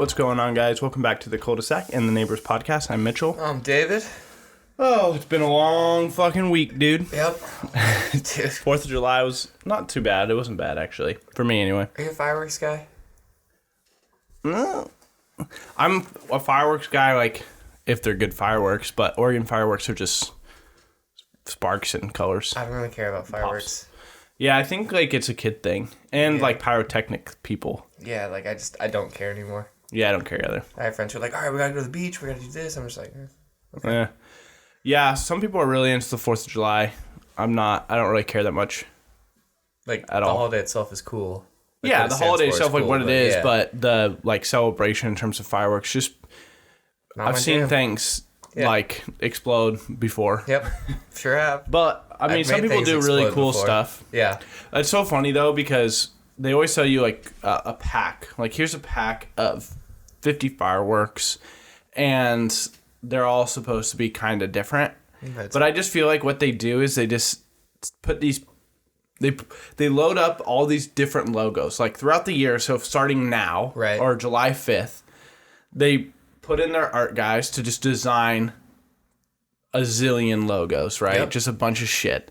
What's going on, guys? Welcome back to the Cul-de-sac and the Neighbors Podcast. I'm Mitchell. I'm David. Oh, it's been a long fucking week, dude. Yep. 4th of July was not too bad. It wasn't bad, actually. For me, anyway. Are you a fireworks guy? No. I'm a fireworks guy, like, if they're good fireworks, but Oregon fireworks are just sparks and colors. I don't really care about fireworks. Pops. Yeah, I think, like, it's a kid thing. And, like, pyrotechnic people. Yeah, like, I don't care anymore. Yeah, I don't care either. I have friends who are like, all right, we gotta go to the beach, we gotta do this. I'm just like, okay. Yeah, some people are really into the 4th of July. I'm not. I don't really care that much. Like, at the all. holiday itself is cool. Like, Yeah, the holiday itself, like, cool, what it is, yeah. but the, like, celebration in terms of fireworks, just, I've seen things, like, explode before. Yep, sure have. But, I mean, some people do really cool stuff. Yeah. It's so funny, though, because they always tell you, like, a pack. Like, here's a pack of 50 fireworks, and they're all supposed to be kind of different. But I just feel like what they do is they just put these... They load up all these different logos, like, throughout the year. So, starting now, right, or July 5th, they put in their art guys to just design a zillion logos, right? Yep. Just a bunch of shit.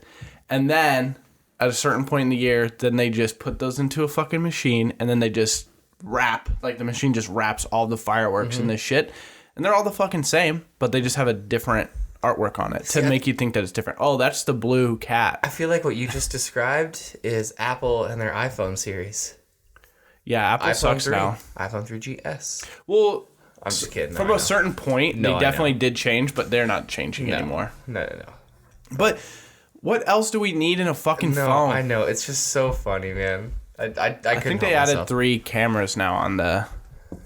And then, at a certain point in the year, then they just put those into a fucking machine, and then they just wrap, like, the machine just wraps all the fireworks in this shit. And they're all the fucking same, but they just have a different artwork on it to make you think that it's different. Oh, that's the blue cat. I feel like what you just described is Apple and their iPhone series. Yeah, Apple sucks 3, now. iPhone 3GS. Well, I'm just kidding. From a certain point, they definitely did change, but they're not changing anymore. No. But what else do we need in a fucking phone? I know. It's just so funny, man. I think they added 3 cameras now on the...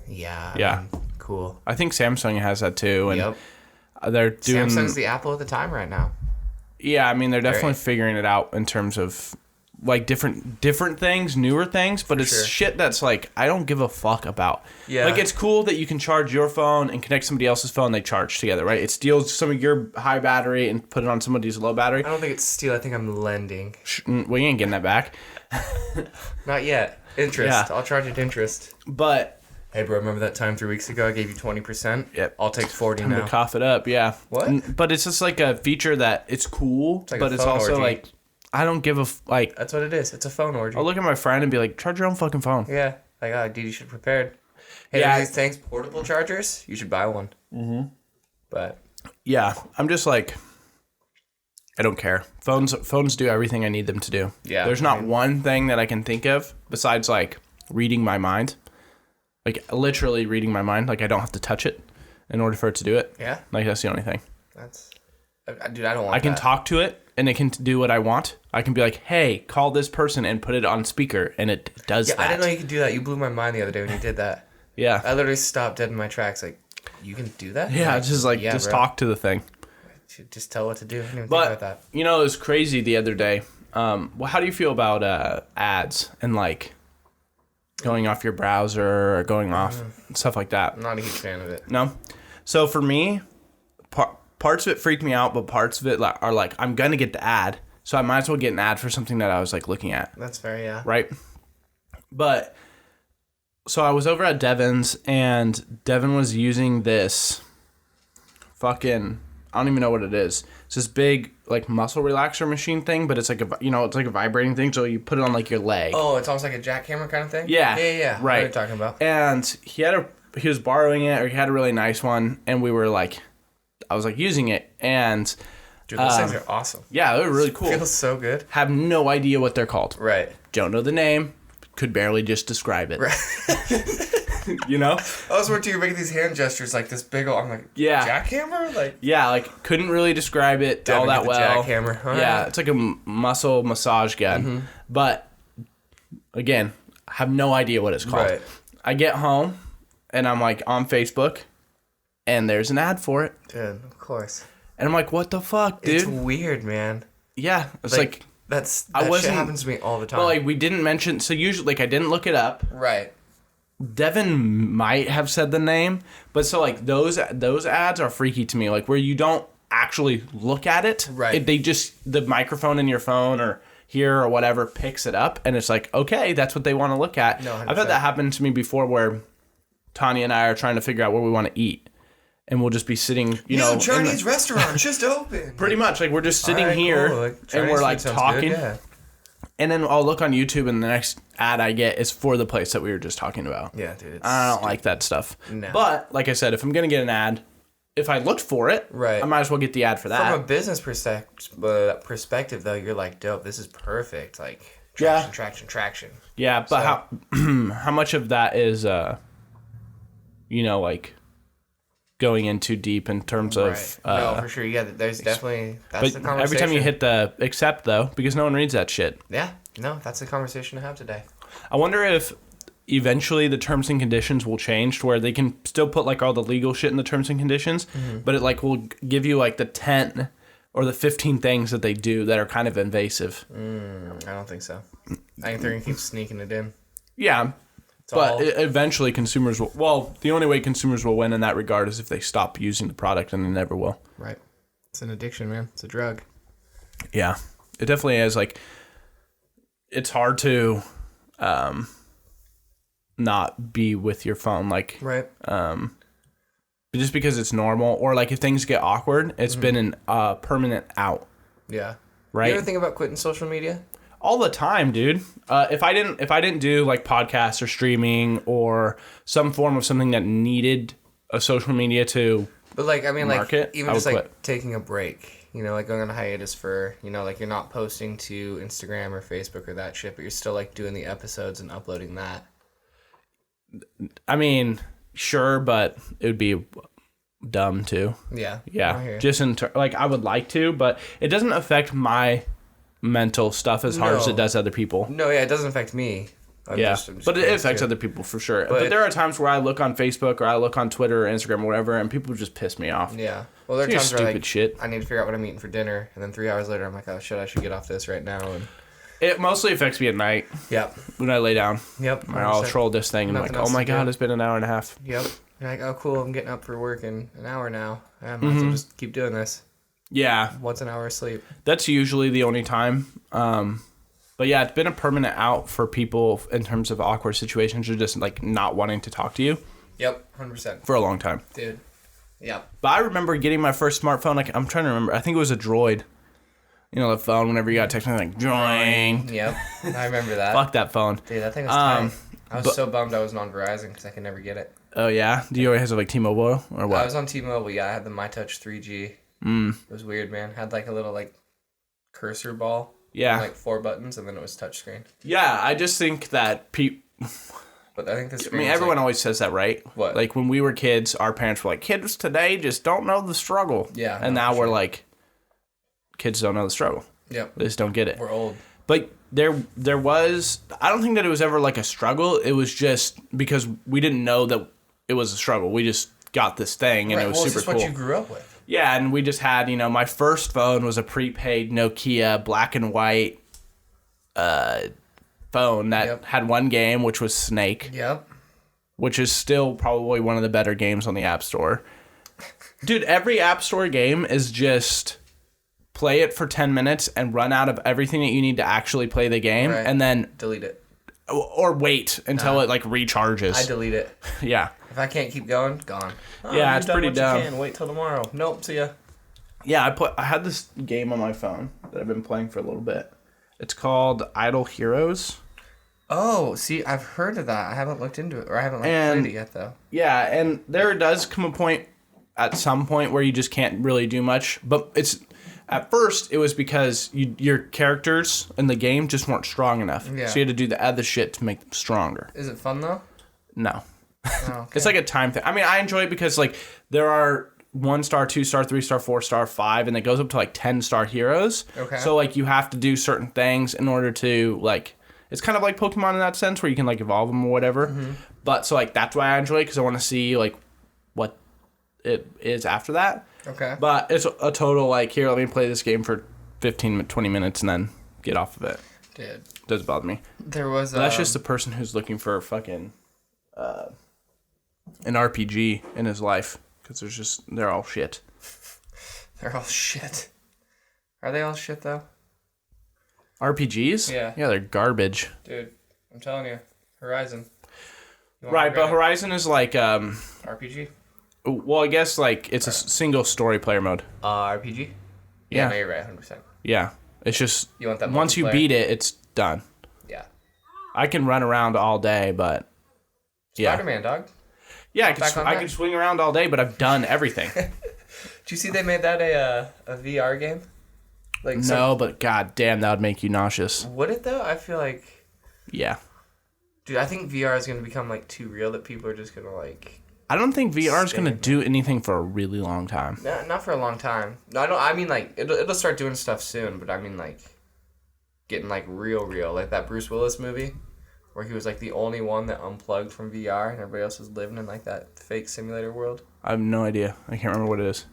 Yeah. Yeah. Cool. I think Samsung has that too. And yep. They're doing... Samsung's the Apple at the time right now. Yeah, I mean, they're definitely figuring it out in terms of, like, different things, newer things, but it's shit that's, like, I don't give a fuck about. Yeah. Like, it's cool that you can charge your phone and connect somebody else's phone, they charge together, right? It steals some of your high battery and put it on somebody's low battery. I don't think it's steal. I think I'm lending. Well, you ain't getting that back. Not yet. Interest. Yeah. I'll charge it interest. But... Hey, bro, remember that time 3 weeks ago I gave you 20%? Yep. I'll take 40 Time now. to cough it up, yeah. What? But it's just like a feature that it's cool, like but it's also orgy. like, I don't give a... like. That's what it is. It's a phone orgy. I'll look at my friend and be like, charge your own fucking phone. Yeah. Like, oh, dude, you should have prepared. Hey, Yeah. these things, portable chargers, you should buy one. Mm-hmm. But... Yeah, I'm just like... I don't care. Phones do everything I need them to do. Yeah. There's not one thing that I can think of besides, like, reading my mind. Like, literally reading my mind. Like, I don't have to touch it in order for it to do it. Yeah? Like, that's the only thing. That's... Dude, I don't want I can that. talk to it, and it can do what I want. I can be like, hey, call this person and put it on speaker, and it does that. I didn't know you could do that. You blew my mind the other day when you did that. Yeah. I literally stopped dead in my tracks. Like, you can do that? Yeah, like, just like, just bro. talk to the thing. Just tell what to do. I didn't even think But, about that. you know, it was crazy the other day. Well, how do you feel about ads and, like, going off your browser or going off, stuff like that? I'm not a huge fan of it. No? So, for me, parts of it freak me out, but parts of it are like, I'm going to get the ad, so I might as well get an ad for something that I was, like, looking at. That's fair, yeah. Right? But, so I was over at Devin's, and Devin was using this fucking... I don't even know what it is. It's this big, like, muscle relaxer machine thing, but it's like it's like a vibrating thing, so you put it on, like, your leg. Oh, it's almost like a jackhammer kind of thing? Yeah. Yeah. Right. I know what you're talking about. And he was borrowing it, or he had a really nice one, and we were, like, I was, like, using it, and... Dude, those things are awesome. Yeah, they were really cool. Feels so good. Have no idea what they're called. Right. Don't know the name. Could barely just describe it. Right. You know? I was where you're making these hand gestures like this big old... I'm like, yeah. Jackhammer? Like... Yeah, like, couldn't really describe it all that well. Jackhammer. All yeah, right. it's like a muscle massage gun. Mm-hmm. But, again, I have no idea what it's called. Right. I get home, and I'm, like, on Facebook, and there's an ad for it. Dude, of course. And I'm like, what the fuck, dude? It's weird, man. Yeah, it's like that shit happens to me all the time. Well, like, we didn't mention... So, usually, like, I didn't look it up. Right. Devin might have said the name, but so, like, those ads are freaky to me, like, where you don't actually look at it. Right. They just, the microphone in your phone or here or whatever picks it up, and it's like, okay, that's what they want to look at. No, I've had that happen to me before where Tanya and I are trying to figure out where we want to eat. And we'll just be sitting, you know. Chinese restaurant just opened. Pretty much. Like, we're just sitting here, cool. and we're, like, talking. Good, yeah. And then I'll look on YouTube, and the next ad I get is for the place that we were just talking about. Yeah, dude. I don't like that stuff. No. But, like I said, if I'm going to get an ad, if I looked for it, right. I might as well get the ad for that. From a business perspective, though, you're like, dope, this is perfect. Like, traction. Yeah, but how much of that is, you know, like, going in too deep in terms of... no, for sure. Yeah, there's definitely... That's the conversation. Every time you hit the accept, though, because no one reads that shit. Yeah, no, that's the conversation to have today. I wonder if eventually the terms and conditions will change to where they can still put, like, all the legal shit in the terms and conditions, but it, like, will give you, like, the 10 or the 15 things that they do that are kind of invasive. I don't think so. I think they're going to keep sneaking it in. Yeah. But eventually consumers will... Well, the only way consumers will win in that regard is if they stop using the product, and they never will. Right. It's an addiction, man. It's a drug. Yeah. It definitely is. Like, it's hard to not be with your phone. Like, right. Just because it's normal. Or, like, if things get awkward, it's been a permanent out. Yeah. Right? You ever think about quitting social media? All the time, dude. If I didn't do like podcasts or streaming or some form of something that needed a social media to, but like I mean, market, like even just like taking a break, you know, like going on a hiatus for, you know, like you're not posting to Instagram or Facebook or that shit, but you're still like doing the episodes and uploading that. I mean, sure, but it would be dumb too. Yeah. Just like I would like to, but it doesn't affect my mental stuff as hard as it does other people. No, yeah, it doesn't affect me. I'm just but it affects other people for sure. But there are times where I look on Facebook or I look on Twitter or Instagram or whatever, and people just piss me off. Yeah. Well, there are times where like, shit. I need to figure out what I'm eating for dinner, and then 3 hours later, I'm like, oh shit, I should get off this right now. And it mostly affects me at night. Yep. When I lay down. Yep. I'll troll this thing and I'm like, oh my god, it's been an hour and a half. Yep. You're like, oh cool, I'm getting up for work in an hour now. I might as well just keep doing this. Yeah. What's an hour of sleep? That's usually the only time. But yeah, it's been a permanent out for people in terms of awkward situations or just like not wanting to talk to you. Yep, 100%. For a long time. Dude. Yep. But I remember getting my first smartphone. Like, I'm trying to remember. I think it was a Droid. You know, the phone, whenever you got a text, like, join. Yep. I remember that. Fuck that phone. Dude, that thing was tight. I was so bummed I wasn't on Verizon because I could never get it. Oh, yeah? Do you always have like T-Mobile or what? I was on T-Mobile, yeah. I had the MyTouch 3G. It was weird, man. Had like a little like cursor ball. Yeah. And, like 4 buttons, and then it was touchscreen. Yeah, I just think that But I think the screen. I mean, everyone always says that, right? What? Like when we were kids, our parents were like, "Kids today just don't know the struggle." Yeah. And now we're like, kids don't know the struggle. Yep. They just don't get it. We're old. But there was. I don't think that it was ever like a struggle. It was just because we didn't know that it was a struggle. We just got this thing, and it was super it's cool. what you grew up with. Yeah, and we just had, my first phone was a prepaid Nokia black and white phone that had one game, which was Snake. Yep. Which is still probably one of the better games on the App Store. Dude, every App Store game is just play it for 10 minutes and run out of everything that you need to actually play the game, and then delete it. Or wait until it like recharges. I delete it. Yeah. If I can't keep going, gone. Oh, yeah, it's pretty dumb. Wait till tomorrow. Nope, see ya. Yeah, I had this game on my phone that I've been playing for a little bit. It's called Idle Heroes. Oh, see, I've heard of that. I haven't looked into it, or I haven't played it yet, though. Yeah, and there does come a point, at some point, where you just can't really do much. But at first, it was because your characters in the game just weren't strong enough. Yeah. So you had to do the other shit to make them stronger. Is it fun, though? No. Oh, okay. It's like a time thing. I mean, I enjoy it because, like, there are 1-star, 2-star, 3-star, 4-star, 5, and it goes up to, like, 10-star heroes. Okay. So, like, you have to do certain things in order to, like... It's kind of like Pokemon in that sense where you can, like, evolve them or whatever. Mm-hmm. But, so, like, that's why I enjoy it because I want to see, like, what it is after that. Okay. But it's a total, like, here, let me play this game for 15, 20 minutes and then get off of it. Dude. It does bother me. There was... But that's just the person who's looking for a fucking... an RPG in his life because they're all shit. They're all shit. Are they all shit though? RPGs? Yeah. Yeah, they're garbage. Dude, I'm telling you, Horizon. Right, but Horizon is like RPG. Well, I guess like it's a single story player mode. RPG. Yeah, no, you're right, 100%. Yeah, it's just you want that once you beat it, it's done. Yeah. I can run around all day, but Spider-Man, dog. Yeah, I can swing around all day, but I've done everything. Did you see they made that a VR game? Like no, but god damn, that would make you nauseous. Would it though? I feel like. Yeah. Dude, I think VR is gonna become like too real that people are just gonna like. I don't think VR is gonna do anything for a really long time. No, not for a long time. No, I mean like it'll start doing stuff soon, but I mean like getting like real, like that Bruce Willis movie where he was like the only one that unplugged from VR and everybody else was living in like that fake simulator world. I have no idea. I can't remember what it is.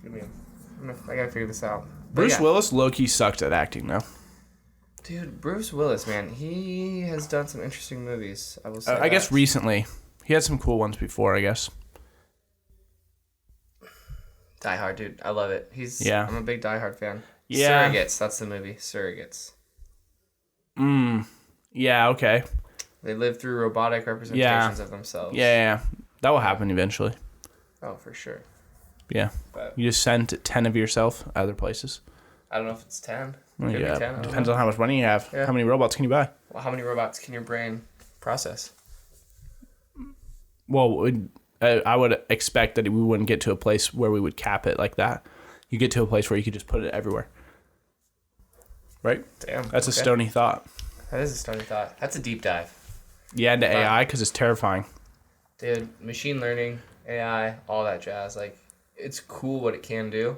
I gotta figure this out. Bruce Willis low-key sucked at acting though. Dude, Bruce Willis, man, he has done some interesting movies. I will say. I guess recently. He had some cool ones before, I guess. Die Hard, dude. I love it. I'm a big Die Hard fan. Yeah. Surrogates, that's the movie. Surrogates. Yeah, okay. They live through robotic representations of themselves. Yeah. That will happen eventually. Oh, for sure. Yeah. But you just send 10 of yourself other places. I don't know if it's 10. Well, yeah. 10. Depends on how much money you have. Yeah. How many robots can you buy? Well, how many robots can your brain process? Well, I would expect that we wouldn't get to a place where we would cap it like that. You get to a place where you could just put it everywhere. Right? Damn. That's a stony thought. That is a stony thought. That's a deep dive. Yeah, into AI, because it's terrifying. Dude, machine learning, AI, all that jazz. Like, it's cool what it can do,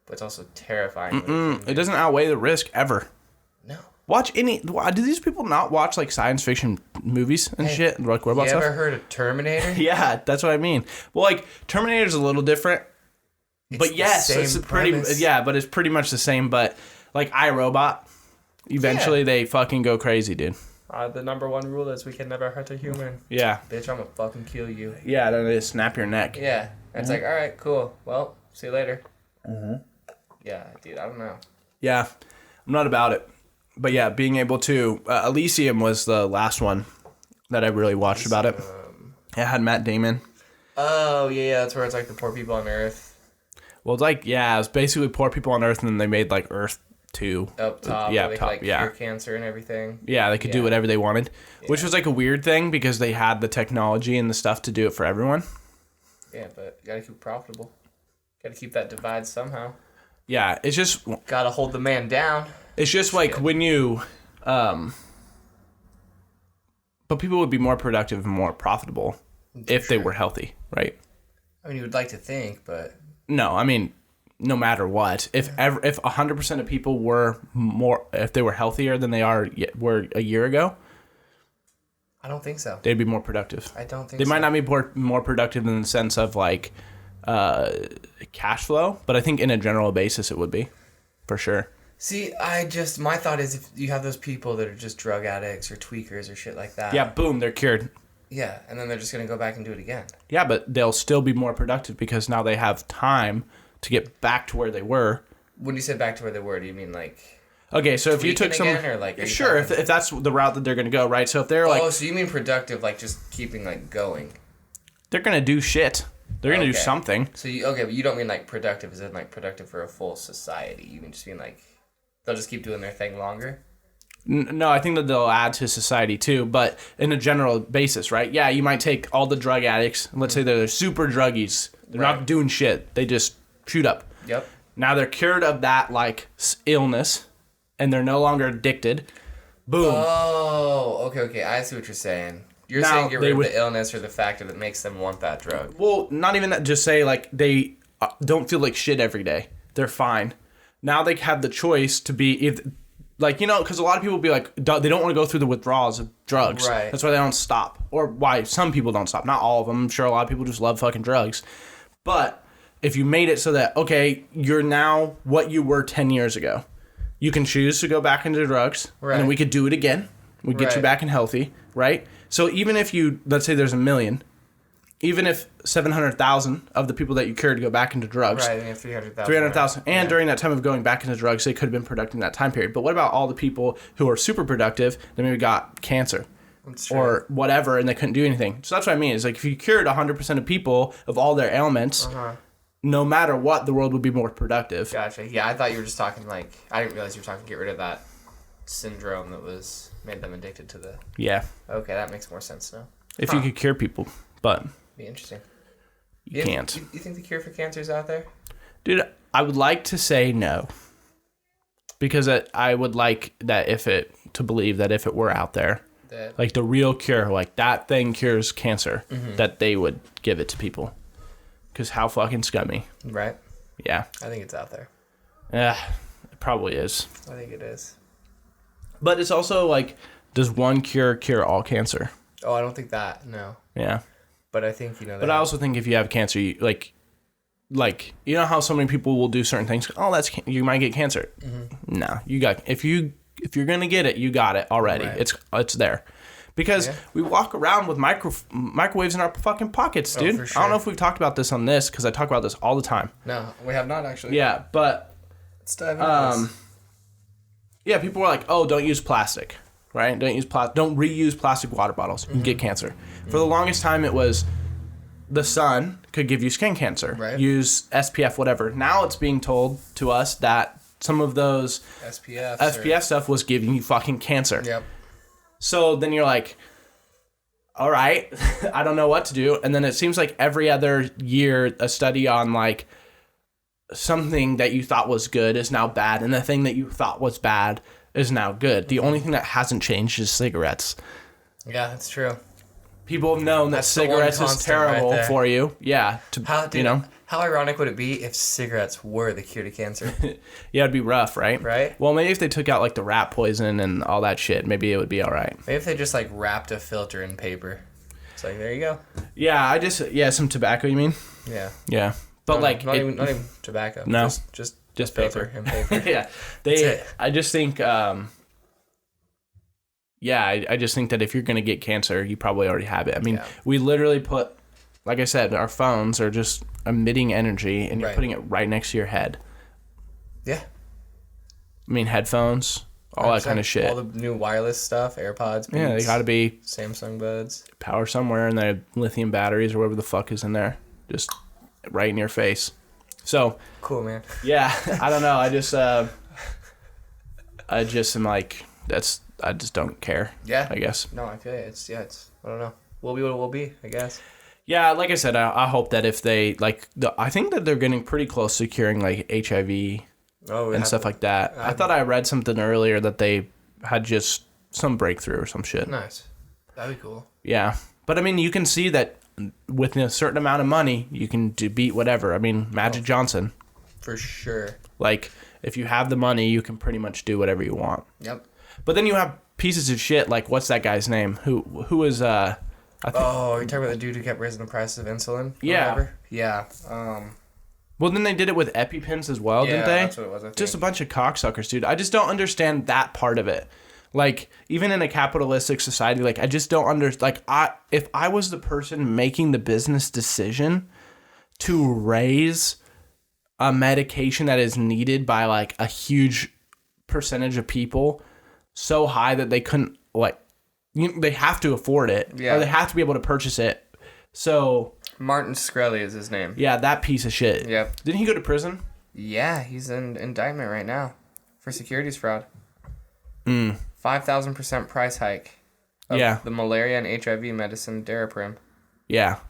but it's also terrifying. It doesn't outweigh the risk ever. No. Do these people not watch like science fiction movies and shit? Like robot stuff? You ever heard of Terminator? Yeah, that's what I mean. Well, like Terminator's a little different. But yes, it's but it's pretty much the same. But like iRobot, eventually they fucking go crazy, dude. The number one rule is we can never hurt a human. Yeah. Bitch, I'm gonna fucking kill you. Yeah, then they snap your neck. Yeah. And it's like, all right, cool. Well, see you later. Yeah, dude, I don't know. Yeah, I'm not about it. But yeah, being able to... Elysium was the last one that I really watched about it. It had Matt Damon. Oh, yeah, that's where it's like the poor people on Earth. Well, it's like, yeah, it was basically poor people on Earth, and then they made like Earth 2. Up top, yeah, where they top, could, like, cure cancer and everything. Yeah, they could do whatever they wanted, which was like a weird thing because they had the technology and the stuff to do it for everyone. Yeah, but you gotta keep it profitable. Gotta keep that divide somehow. Yeah, it's just... Gotta hold the man down. It's just like when you... but people would be more productive and more profitable if they were healthy, right? I mean, you would like to think, but... No, I mean, no matter what. If 100% of people were more... If they were healthier than they were a year ago... I don't think so. They'd be more productive. I don't think they might not be more productive in the sense of like cash flow, but I think in a general basis it would be, for sure. See, my thought is if you have those people that are just drug addicts or tweakers or shit like that. Yeah, boom, they're cured. Yeah, and then they're just going to go back and do it again. Yeah, but they'll still be more productive because now they have time to get back to where they were. When you say back to where they were, do you mean like... Okay, so if you took some... Again, or like, sure, if that's the route that they're going to go, right? So if they're like... Oh, so you mean productive, like just keeping like going. They're going to do shit. They're going to do something. So, but you don't mean like productive as in like productive for a full society. You mean just mean like... They'll just keep doing their thing longer? No, I think that they'll add to society too, but in a general basis, right? Yeah, you might take all the drug addicts, and let's say they're super druggies. They're not doing shit. They just shoot up. Yep. Now they're cured of that, like, illness, and they're no longer addicted. Boom. Oh, okay. I see what you're saying. You're saying get rid of the illness or the factor that makes them want that drug. Well, not even that. Just say, like, they don't feel like shit every day. They're fine. Now they have the choice to be... Like, you know, because a lot of people be like, they don't want to go through the withdrawals of drugs. Right. That's why they don't stop. Or why some people don't stop. Not all of them. I'm sure a lot of people just love fucking drugs. But if you made it so that, okay, you're now what you were 10 years ago. You can choose to go back into drugs. Right. And then we could do it again. We'd get you back and healthy, right? So even if you, let's say there's 1 million, even if 700,000 of the people that you cured go back into drugs. Right, and you have 300,000. 300,000. And during that time of going back into drugs, they could have been productive in that time period. But what about all the people who are super productive that maybe got cancer? or whatever, and they couldn't do anything. So that's what I mean. Is like if you cured 100% of people of all their ailments, no matter what, the world would be more productive. Gotcha. Yeah, I thought you were just talking like I didn't realize you were talking get rid of that syndrome that was made them addicted to the. Yeah. Okay, that makes more sense now. If you could cure people, but be interesting. You can't. You think the cure for cancer is out there? Dude, I would like to say no. Because I would like to believe that if it were out there, like the real cure, like that thing cures cancer, that they would give it to people. Because how fucking scummy. Right. Yeah. I think it's out there. Yeah, it probably is. I think it is. But it's also like, does one cure all cancer? Oh, I don't think that. No. Yeah. But I think, But I also think if you have cancer, you, like you know how so many people will do certain things. Oh, you might get cancer. No, if you're gonna get it, you got it already. Right. It's there, because we walk around with microwaves in our fucking pockets, dude. For sure. I don't know if we've talked about this on this because I talk about this all the time. No, we have not actually. Yeah, but let's dive into this. Yeah, people were like, "Oh, don't use plastic, right? Don't reuse plastic water bottles. You can get cancer." For the longest time, it was the sun could give you skin cancer. Right. Use SPF, whatever. Now it's being told to us that some of those SPF stuff was giving you fucking cancer. Yep. So then you're like, all right, I don't know what to do. And then it seems like every other year, a study on like something that you thought was good is now bad. And the thing that you thought was bad is now good. The only thing that hasn't changed is cigarettes. Yeah, that's true. People have known that cigarettes is terrible for you. Yeah. How ironic would it be if cigarettes were the cure to cancer? Yeah, it'd be rough, right? Right? Well, maybe if they took out like the rat poison and all that shit, maybe it would be all right. Maybe if they just like wrapped a filter in paper. It's like, there you go. Yeah, some tobacco, you mean? Yeah. Yeah. But not even tobacco. No. Just paper. And paper. Yeah. I just think I just think that if you're going to get cancer, you probably already have it. I mean, we literally put, like I said, our phones are just emitting energy, and you're putting it right next to your head. Yeah. I mean, headphones, all that kind of shit. All the new wireless stuff, AirPods, Beats, yeah, they got to be Samsung buds. Power somewhere, and they have lithium batteries or whatever the fuck is in there. Just right in your face. So. Cool, man. Yeah, I don't know. I just am like, I just don't care. Yeah. I guess. No, I feel it. It's I don't know. We'll be what it will be, I guess. Yeah, like I said, I hope that if they, I think that they're getting pretty close to curing, like, HIV and stuff like that. I thought I read something earlier that they had just some breakthrough or some shit. Nice. That'd be cool. Yeah. But, I mean, you can see that with a certain amount of money, you can beat whatever. I mean, Magic Johnson. For sure. Like, if you have the money, you can pretty much do whatever you want. Yep. But then you have pieces of shit, like, what's that guy's name? Who is, you're talking about the dude who kept raising the price of insulin? Yeah. Whatever? Yeah. Well, then they did it with EpiPens as well, didn't they? Yeah, that's what it was, I think. Just a bunch of cocksuckers, dude. I just don't understand that part of it. Like, even in a capitalistic society, like, I just don't understand. Like, if I was the person making the business decision to raise a medication that is needed by, like, a huge percentage of people so high that they couldn't, like, they have to afford it. Yeah. Or they have to be able to purchase it. So... Martin Shkreli is his name. Yeah, that piece of shit. Yep. Didn't he go to prison? Yeah, he's in indictment right now for securities fraud. 5,000% price hike. Of the malaria and HIV medicine Daraprim. Yeah.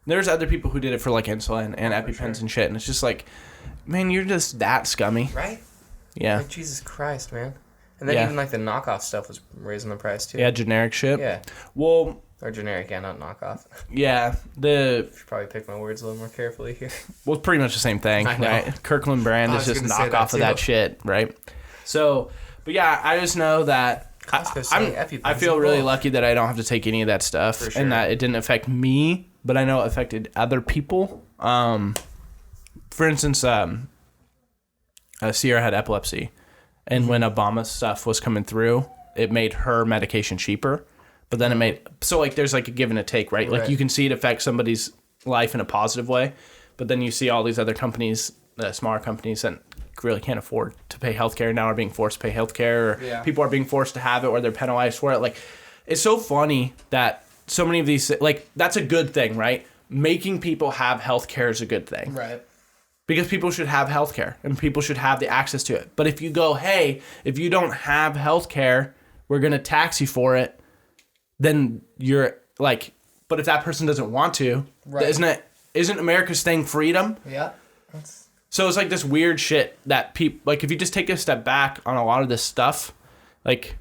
There's other people who did it for like insulin and EpiPens and shit, and it's just like, man, you're just that scummy. Right? Yeah. Like, Jesus Christ, man. And then even like the knockoff stuff was raising the price too. Yeah, generic shit. Yeah. Well... Or generic, not knockoff. Yeah, should probably pick my words a little more carefully here. Well, it's pretty much the same thing, right? Kirkland brand is just knockoff of that shit, right? So, but yeah, I just know that I feel really lucky that I don't have to take any of that stuff, and that it didn't affect me, but I know it affected other people. For instance, Sierra had epilepsy, and when Obama's stuff was coming through, it made her medication cheaper. But then it made... So, like, there's, like, a give and a take, right? Like, you can see it affect somebody's life in a positive way. But then you see all these other companies, smaller companies that really can't afford to pay healthcare now are being forced to pay healthcare. Or people are being forced to have it or they're penalized for it. Like, it's so funny that so many of these, like, that's a good thing, right? Making people have healthcare is a good thing. Right. Because people should have healthcare and people should have the access to it. But if you go, hey, if you don't have healthcare, we're going to tax you for it, then you're like, but if that person doesn't want to, isn't America's thing freedom? Yeah. So it's like this weird shit that people, like, if you just take a step back on a lot of this stuff, like,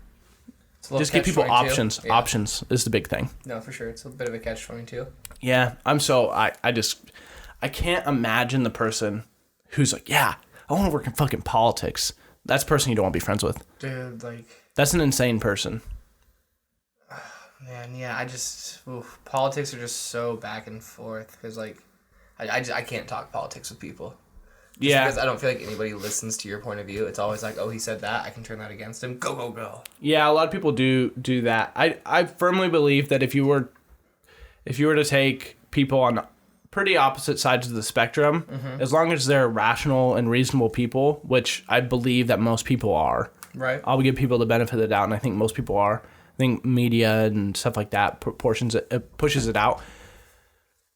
just give people options. Yeah. Options is the big thing. No, for sure. It's a bit of a catch-22. Yeah. I can't imagine the person who's like, yeah, I want to work in fucking politics. That's the person you don't want to be friends with. Dude, like... That's an insane person. Man, yeah, politics are just so back and forth. Because, like, I can't talk politics with people. Just because I don't feel like anybody listens to your point of view. It's always like, oh, he said that. I can turn that against him. Go, go, go. Yeah, a lot of people do that. I firmly believe that if you were to take people on pretty opposite sides of the spectrum, as long as they're rational and reasonable people, which I believe that most people are. Right. I'll give people the benefit of the doubt, and I think most people are. I think media and stuff like that pushes it out.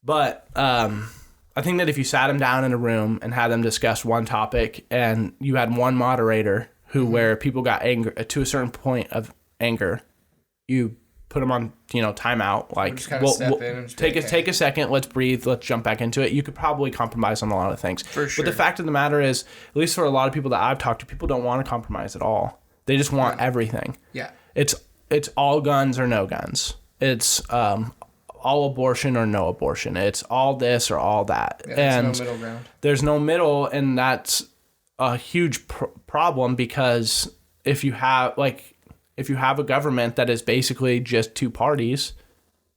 But I think that if you sat them down in a room and had them discuss one topic, and you had one moderator where people got anger to a certain point of anger, you put them on, timeout. Like, take a second, let's breathe, let's jump back into it. You could probably compromise on a lot of things. For sure. But the fact of the matter is, at least for a lot of people that I've talked to, people don't want to compromise at all. They just want everything. Yeah. It's all guns or no guns. It's all abortion or no abortion. It's all this or all that. Yeah, and there's no middle ground. There's no middle, and that's a huge problem, because if you have a government that is basically just two parties,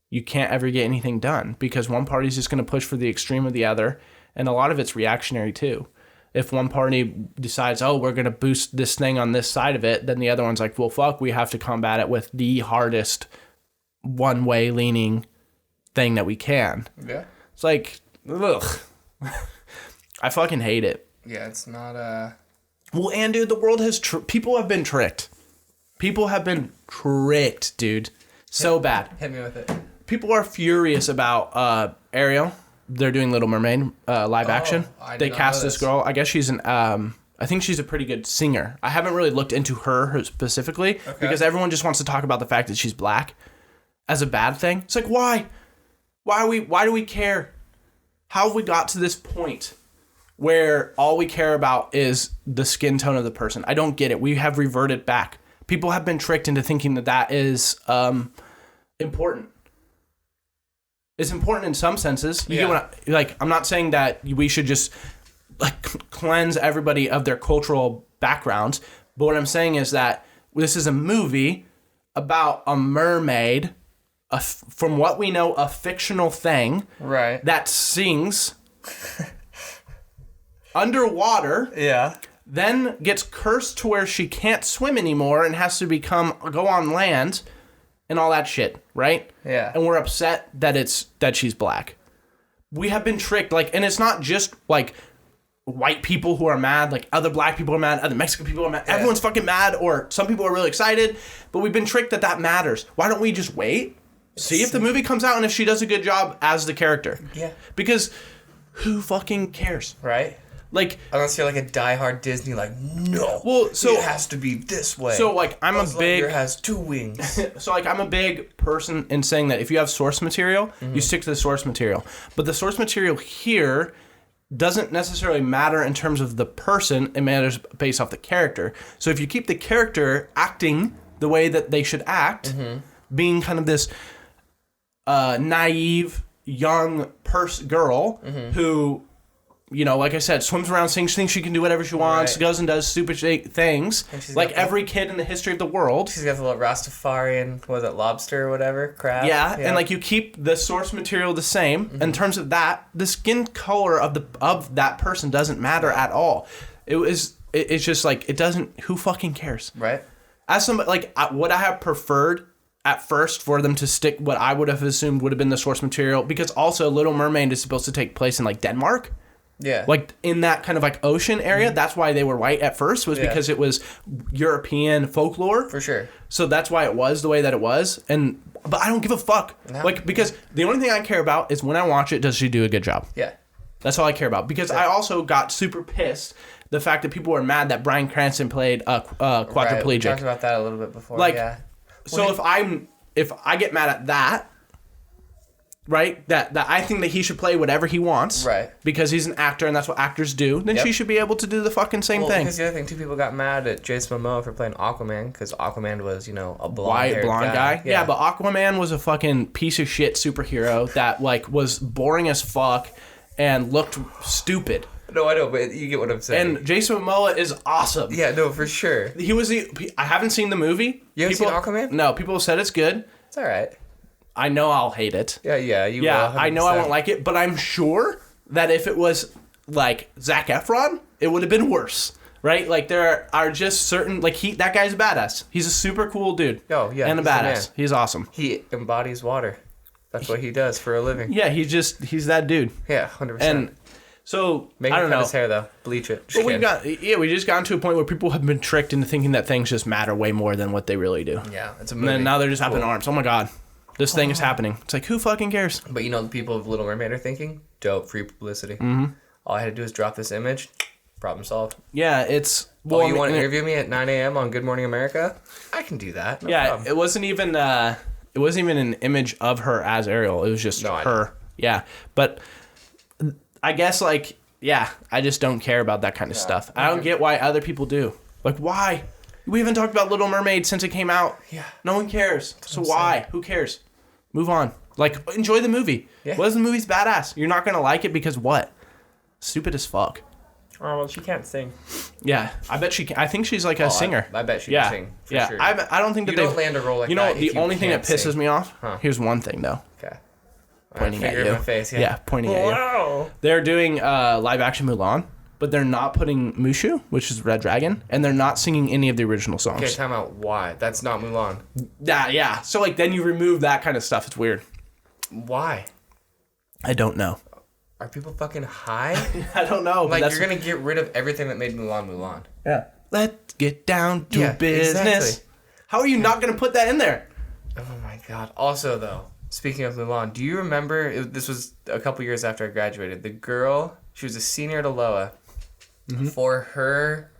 you can't ever get anything done, because one party's just going to push for the extreme of the other, and a lot of it's reactionary too. If one party decides, oh, we're going to boost this thing on this side of it, then the other one's like, well, fuck, we have to combat it with the hardest one-way leaning thing that we can. Yeah. It's like, ugh. I fucking hate it. Yeah, it's not Well, and dude, the world has people have been tricked. People have been tricked, dude. So bad. Hit me with it. People are furious about Ariel. They're doing Little Mermaid live action. They cast this girl. I guess she's I think she's a pretty good singer. I haven't really looked into her specifically, because everyone just wants to talk about the fact that she's black as a bad thing. It's like, why? Why do we care? How have we got to this point where all we care about is the skin tone of the person? I don't get it. We have reverted back. People have been tricked into thinking that is important. It's important in some senses. Get what I'm not saying that we should just cleanse everybody of their cultural backgrounds, but what I'm saying is that this is a movie about a mermaid, from what we know, a fictional thing, right, that sings underwater. Yeah. Then gets cursed to where she can't swim anymore and has to go on land and all that shit, right? Yeah. And we're upset that she's black. We have been tricked, and it's not just white people who are mad, other black people are mad, other Mexican people are mad. Yeah. Everyone's fucking mad, or some people are really excited, but we've been tricked that matters. Why don't we just wait? See if the movie comes out and if she does a good job as the character. Yeah. Because who fucking cares? Right? Unless you're a diehard Disney, no. Well, so it has to be this way. So I'm Buzz a big Lightyear has 2 wings. So I'm a big person in saying that if you have source material, you stick to the source material. But the source material here doesn't necessarily matter in terms of the person. It matters based off the character. So if you keep the character acting the way that they should act, being kind of this naive young girl who, like I said, swims around, thinks she can do whatever she wants, goes and does stupid things, like every kid in the history of the world. She's got the little Rastafarian, lobster or whatever, crab. Yeah, and you keep the source material the same. In terms of that, the skin color of that person doesn't matter at all. It's just it doesn't. Who fucking cares? Right. As somebody would I have preferred at first for them to stick what I would have assumed would have been the source material, because also Little Mermaid is supposed to take place in Denmark. Yeah. Like in that kind of like ocean area. That's why they were white at first, was because it was European folklore. For sure. So that's why it was the way that it was. But I don't give a fuck. No. Like, because the only thing I care about is when I watch it, does she do a good job? Yeah. That's all I care about. Because I also got super pissed the fact that people were mad that Bryan Cranston played quadriplegic. Right. We talked about that a little bit before. Like, so if I get mad at that, right, that I think that he should play whatever he wants, right, because he's an actor and that's what actors do, then she should be able to do the fucking same thing. Because the other thing, too, people got mad at Jason Momoa for playing Aquaman, because Aquaman was, a blonde guy. Yeah, but Aquaman was a fucking piece of shit superhero that, like, was boring as fuck and looked stupid. No, I know, but you get what I'm saying. And Jason Momoa is awesome. Yeah, no, for sure. I haven't seen the movie. You haven't seen Aquaman? No, people have said it's good. It's all right. I know I'll hate it. Yeah, you will. 100%. I know I won't like it, but I'm sure that if it was, like, Zac Efron, it would have been worse. Right? Like, there are just certain... Like, that guy's a badass. He's a super cool dude. Oh, yeah. And a badass. He's awesome. He embodies water. That's what he does for a living. Yeah, he's that dude. Yeah, 100%. And... So, I don't know. His hair, though. Bleach it. But we just gotten to a point where people have been tricked into thinking that things just matter way more than what they really do. Yeah, it's a movie. And then now they're just up in arms. Oh my god, this thing is happening. It's like, who fucking cares? But the people of Little Mermaid are thinking, dope, free publicity. Mm-hmm. All I had to do is drop this image, problem solved. Yeah, it's... Well, you want to interview me at 9 a.m. on Good Morning America? I can do that. No problem. It wasn't even an image of her as Ariel. It was just her. Yeah, but I guess, like... Yeah, I just don't care about that kind of stuff. I don't get why other people do. Like, why? We haven't talked about Little Mermaid since it came out. Yeah. No one cares. So why? Who cares? Move on. Like, enjoy the movie. Yeah. What if the movie's badass? You're not going to like it because what? Stupid as fuck. Oh, well, she can't sing. Yeah, I bet she can. I think she's like a singer. I bet she can sing. For sure. I don't think that you don't land a role like that. The only thing that pisses me off, here's one thing, though. Okay. Pointing at you. In my face, yeah, pointing at you. Wow. They're doing live action Mulan, but they're not putting Mushu, which is Red Dragon, and they're not singing any of the original songs. Okay, time out. Why? That's not Mulan. Yeah. So, like, then you remove that kind of stuff. It's weird. Why? I don't know. Are people fucking high? I don't know. Like, you're going to get rid of everything that made Mulan. Yeah. Let's get down to business. Exactly. How are you not going to put that in there? Oh, my God. Also, though, speaking of Mulan, do you remember, this was a couple years after I graduated, the girl, she was a senior at Aloha. Mm-hmm. For her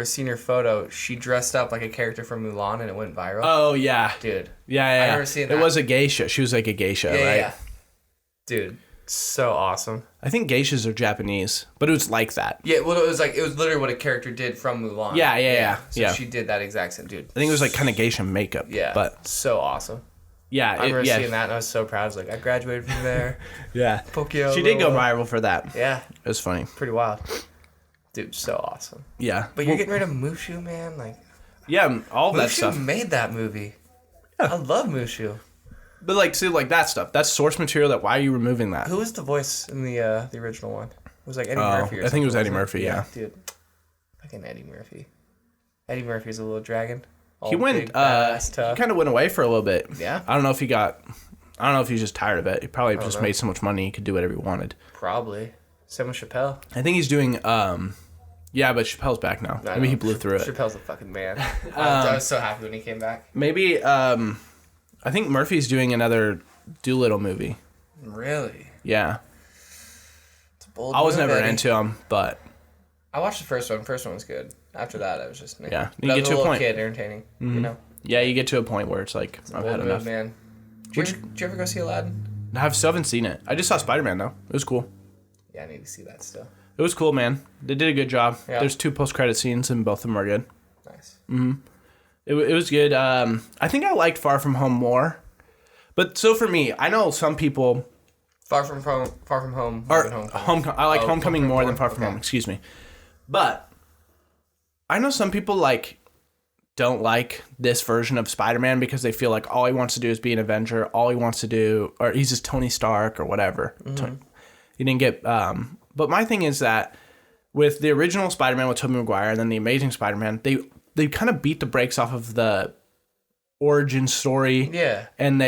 senior photo, she dressed up like a character from Mulan and it went viral. Oh, yeah. Dude. Yeah. I remember seeing that. It was a geisha. She was like a geisha, right? Yeah. Dude, so awesome. I think geishas are Japanese, but it was like that. Yeah, well, it was literally what a character did from Mulan. Yeah. So she did that exact same, dude. I think it was like kind of geisha makeup. Yeah. But so awesome. Yeah, I remember seeing that and I was so proud. I was like, I graduated from there. Yeah. Pokio. She did go viral for that. Yeah. It was funny. Pretty wild. Dude, so awesome. Yeah. But you're getting rid of Mushu, man? Like, yeah, all that stuff. Mushu made that movie. Yeah. I love Mushu. But, like, see, like, that stuff. That's source material. Why are you removing that? Who was the voice in the original one? It was like Eddie Murphy or something. I think it was Eddie Murphy, yeah. Dude. Fucking Eddie Murphy. Eddie Murphy's a little dragon. He went, he kind of went away for a little bit. Yeah? I don't know if he's just tired of it. He probably just made so much money he could do whatever he wanted. Probably. Same with Chappelle. I think he's doing, yeah, but Chappelle's back now. Maybe he blew through it. Chappelle's a fucking man. I was so happy when he came back. Maybe, I think Murphy's doing another Doolittle movie. Really? Yeah. It's a bold I was move, never Eddie. into him, but... I watched the first one. First one was good. After that, I was just... Yeah. You get to a point. Kid, entertaining, you know? Yeah, you get to a point where it's like, I've had enough. Man. Did you ever go see Aladdin? I still haven't seen it. I just saw Spider-Man, though. It was cool. Yeah, I need to see that still. It was cool, man. They did a good job. Yeah. There's 2 post-credit scenes, and both of them are good. Nice. Mm-hmm. It was good. I think I liked Far From Home more. But so for me, I know some people... Far From Home. Or I like Homecoming more than Far From Home. Excuse me. But I know some people don't like this version of Spider-Man because they feel like all he wants to do is be an Avenger. All he wants to do, or he's just Tony Stark or whatever. Mm-hmm. He didn't get. But my thing is that with the original Spider-Man with Tobey Maguire and then the Amazing Spider-Man, they kind of beat the brakes off of the origin story. Yeah. And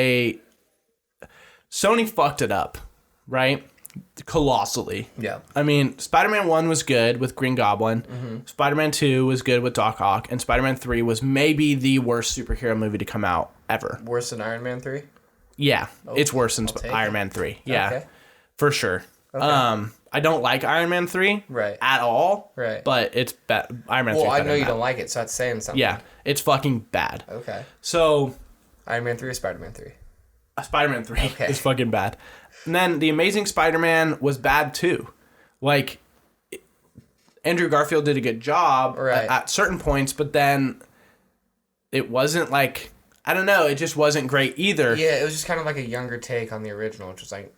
Sony fucked it up, right? colossally. Yeah. I mean, Spider-Man 1 was good with Green Goblin. Spider-Man 2 was good with Doc Ock. And Spider-Man 3 was maybe the worst superhero movie to come out ever. Worse than Iron Man 3? Yeah, it's worse than I'll take Iron it. Man 3. Yeah, Okay. for sure. Okay. I don't like Iron Man 3 Right. at all. Right. But it's bad. Iron Man 3 Well, is I better know than you that. don't like it, so that's saying something. Yeah, it's fucking bad. Okay. So, Iron Man 3 or Spider-Man 3? Spider-Man 3 Okay. is fucking bad. And then The Amazing Spider-Man was bad too. Like, Andrew Garfield did a good job Right. at certain points, but then it wasn't like, I don't know, it just wasn't great either. Yeah, it was just kind of like a younger take on the original, which was like,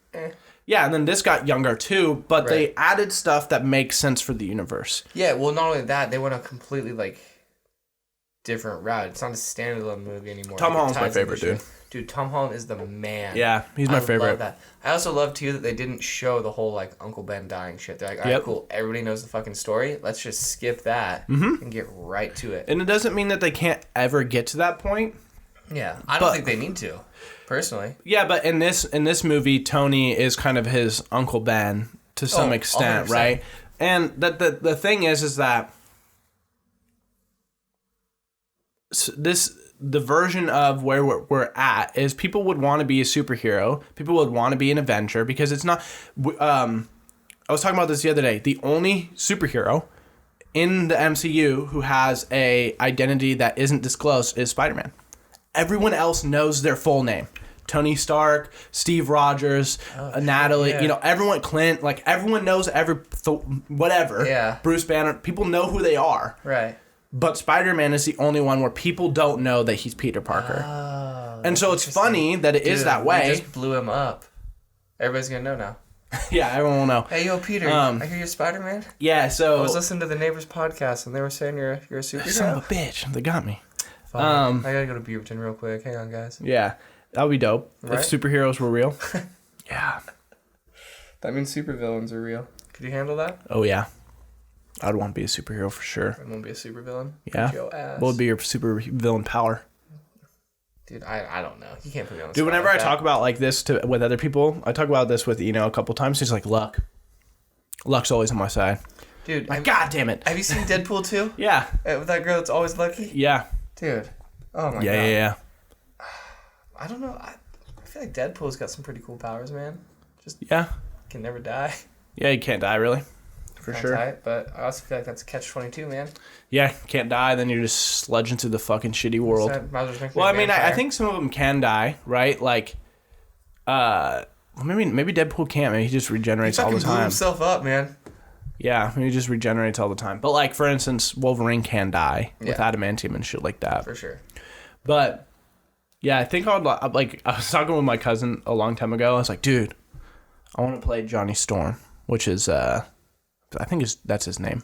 Yeah, and then this got younger too, but they Right. added stuff that makes sense for the universe. Yeah, well, not only that, they went a completely, like, different route. It's not a standalone movie anymore. Tom Like, it Holland's my ties into favorite, dude. shit. Dude, Tom Holland is the man. Yeah, he's my I favorite. love that. I also love, too, that they didn't show the whole, like, Uncle Ben dying shit. They're like, all right, Yep. cool. Everybody knows the fucking story. Let's just skip that and get right to it. And it doesn't mean that they can't ever get to that point. Yeah, I don't But- think they need to, personally. Yeah, but in this movie, Tony is kind of his Uncle Ben to some Oh, extent, 100%. right? And the thing is that the version of where we're at is people would want to be a superhero, people would want to be an Avenger because it's not. I was talking about this the other day. The only superhero in the MCU who has a identity that isn't disclosed is Spider-Man. Everyone else knows their full name. Tony Stark, Steve Rogers, Natalie, yeah. Everyone, Clint, like everyone knows whatever. Yeah. Bruce Banner, people know who they are. Right. But Spider-Man is the only one where people don't know that he's Peter Parker. Oh, and so it's funny that it is Dude, that we way. just blew him up. Everybody's gonna know now. Yeah, everyone will know. Hey, yo, Peter, I hear you're Spider-Man. Yeah, so I was listening to the Neighbors podcast, and they were saying you're a superhero. son of a bitch, they got me. Fuck. I gotta go to Beaverton real quick. Hang on, guys. Yeah, that would be dope Right? if superheroes were real. Yeah. That means supervillains are real. Could you handle that? Oh yeah, I'd want to be a superhero for sure. I won't be a supervillain. Yeah. Your ass. What would be your super villain power? Dude, I don't know. You can't put me on the Dude, spot whenever like I that. talk about like this with other people, I talk about this with a couple times. He's like, "Luck, luck's always on my side." Dude, Like, God damn it. have you seen Deadpool 2? Yeah, With that girl that's always lucky? yeah, Dude. Oh my god. yeah. I don't know. I feel like Deadpool's got some pretty cool powers, man. Just Yeah, can never die. yeah. You can't die really, for Kinda sure. tight, but I also feel like that's a catch-22, man. Yeah, can't die. Then you're just sludging through the fucking shitty world. So, might as well just make me Well, a I mean, I vampire. think some of them can die, right? Like, maybe Deadpool can't. Maybe he just regenerates he all the fucking blew time. himself up, man. Yeah, maybe he just regenerates all the time. But like, for instance, Wolverine can die with Yeah. adamantium and shit like that. For sure. But yeah, I think I was talking with my cousin a long time ago. I was like, dude, I want to play Johnny Storm, which is I think that's his name.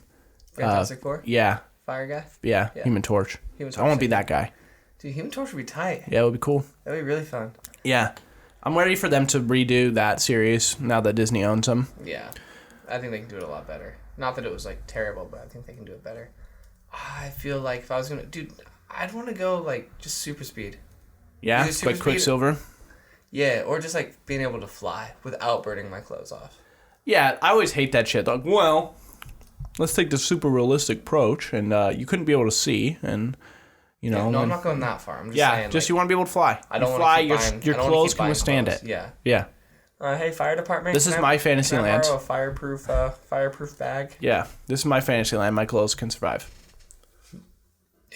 Fantastic Four? Yeah, Fire guy? yeah, Yeah. Human Torch. Human So I want to be Torch, that guy. Dude, Human Torch would be tight. Yeah, it would be cool. That would be really fun. Yeah, I'm ready for them to redo that series now that Disney owns them. Yeah. I think they can do it a lot better. Not that it was, like, terrible, but I think they can do it better. I feel like if I was gonna... Dude, I'd want to go, like, just super speed. Yeah, Either super like speed- Quicksilver. Yeah, or just, like, being able to fly without burning my clothes off. Yeah, I always hate that shit. Like, well, let's take the super realistic approach, and you couldn't be able to see, and No, I'm and- not going that far. I'm just yeah, saying, just like, you want to be able to fly. I don't You want fly. to keep buying... Your I don't wanna clothes keep can buying withstand clothes. it. Yeah. Yeah, Hey, fire department. This is my Fantasyland. Can I borrow a fireproof bag? yeah. This is my Fantasyland. My clothes can survive.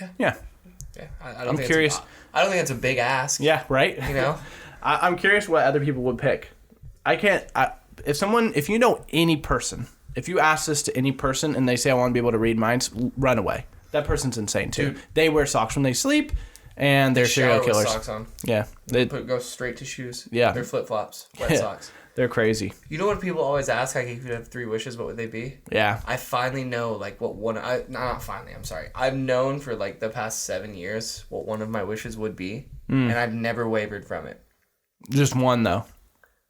Yeah. Yeah. Yeah. I don't I'm think curious. I don't think it's a big ask. Yeah. Right. You know? I'm curious what other people would pick. If you know any person, if you ask this to any person and they say I want to be able to read minds, run away. That person's insane too. Dude. They wear socks when they sleep, and they're serial Shower with killers. socks on. Yeah, Go straight to shoes. Yeah. They're flip flops. Wet Yeah. socks. they're crazy. You know what people always ask? Like, if you could have 3 wishes, what would they be? Yeah, I finally know, like, what one... not finally, I'm sorry. I've known for, like, the past 7 years what one of my wishes would be, and I've never wavered from it. just one though.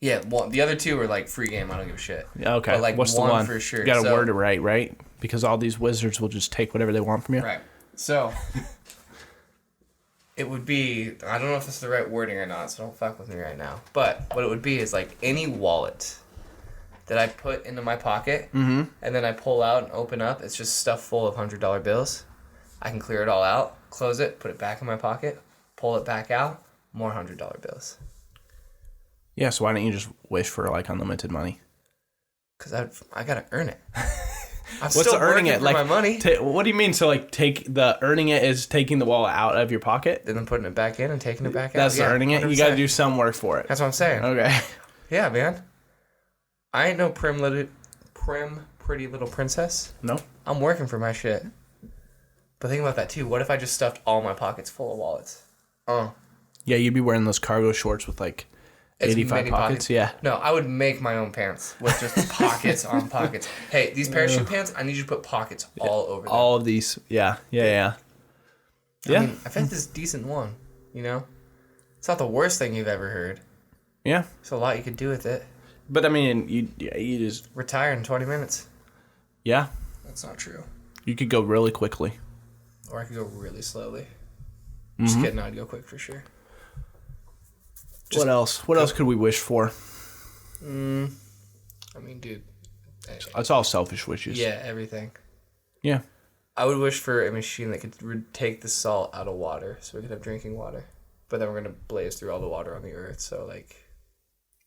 Yeah, well, the other 2 were, like, free game. I don't give a shit. Yeah, okay. But, like, What's one the one? for sure. You gotta So- word it right? Because all these wizards will just take whatever they want from you. Right. So... It would be... I don't know if this is the right wording or not, so don't fuck with me right now. But what it would be is, like, any wallet that I put into my pocket, and then I pull out and open up. It's just stuff full of $100 bills. I can clear it all out, close it, put it back in my pocket, pull it back out, more $100 bills. Yeah, so why don't you just wish for like unlimited money? Because I gotta earn it. I'm What's still earning working it? for Like my money. What do you mean? So like earning it is taking the wallet out of your pocket? And then putting it back in and taking it back out. That's earning it. 100%. You got to do some work for it. That's what I'm saying. Okay. Yeah, man. I ain't no prim, pretty little princess. No. I'm working for my shit. But think about that too. What if I just stuffed all my pockets full of wallets? Yeah, you'd be wearing those cargo shorts with like 85 pockets. Yeah. No, I would make my own pants with just pockets on pockets. Hey, these parachute pants, I need you to put pockets all over them. All of these. Yeah. Yeah. I mean, I think this is a decent one, you know? It's not the worst thing you've ever heard. Yeah. There's a lot you could do with it. But I mean, you just Retire in 20 minutes. Yeah. That's not true. You could go really quickly. Or I could go really slowly. Just kidding, I'd go quick for sure. What else? What else could we wish for? I mean, dude. It's all selfish wishes. Yeah, everything. Yeah. I would wish for a machine that could take the salt out of water so we could have drinking water. But then we're going to blaze through all the water on the earth, so like...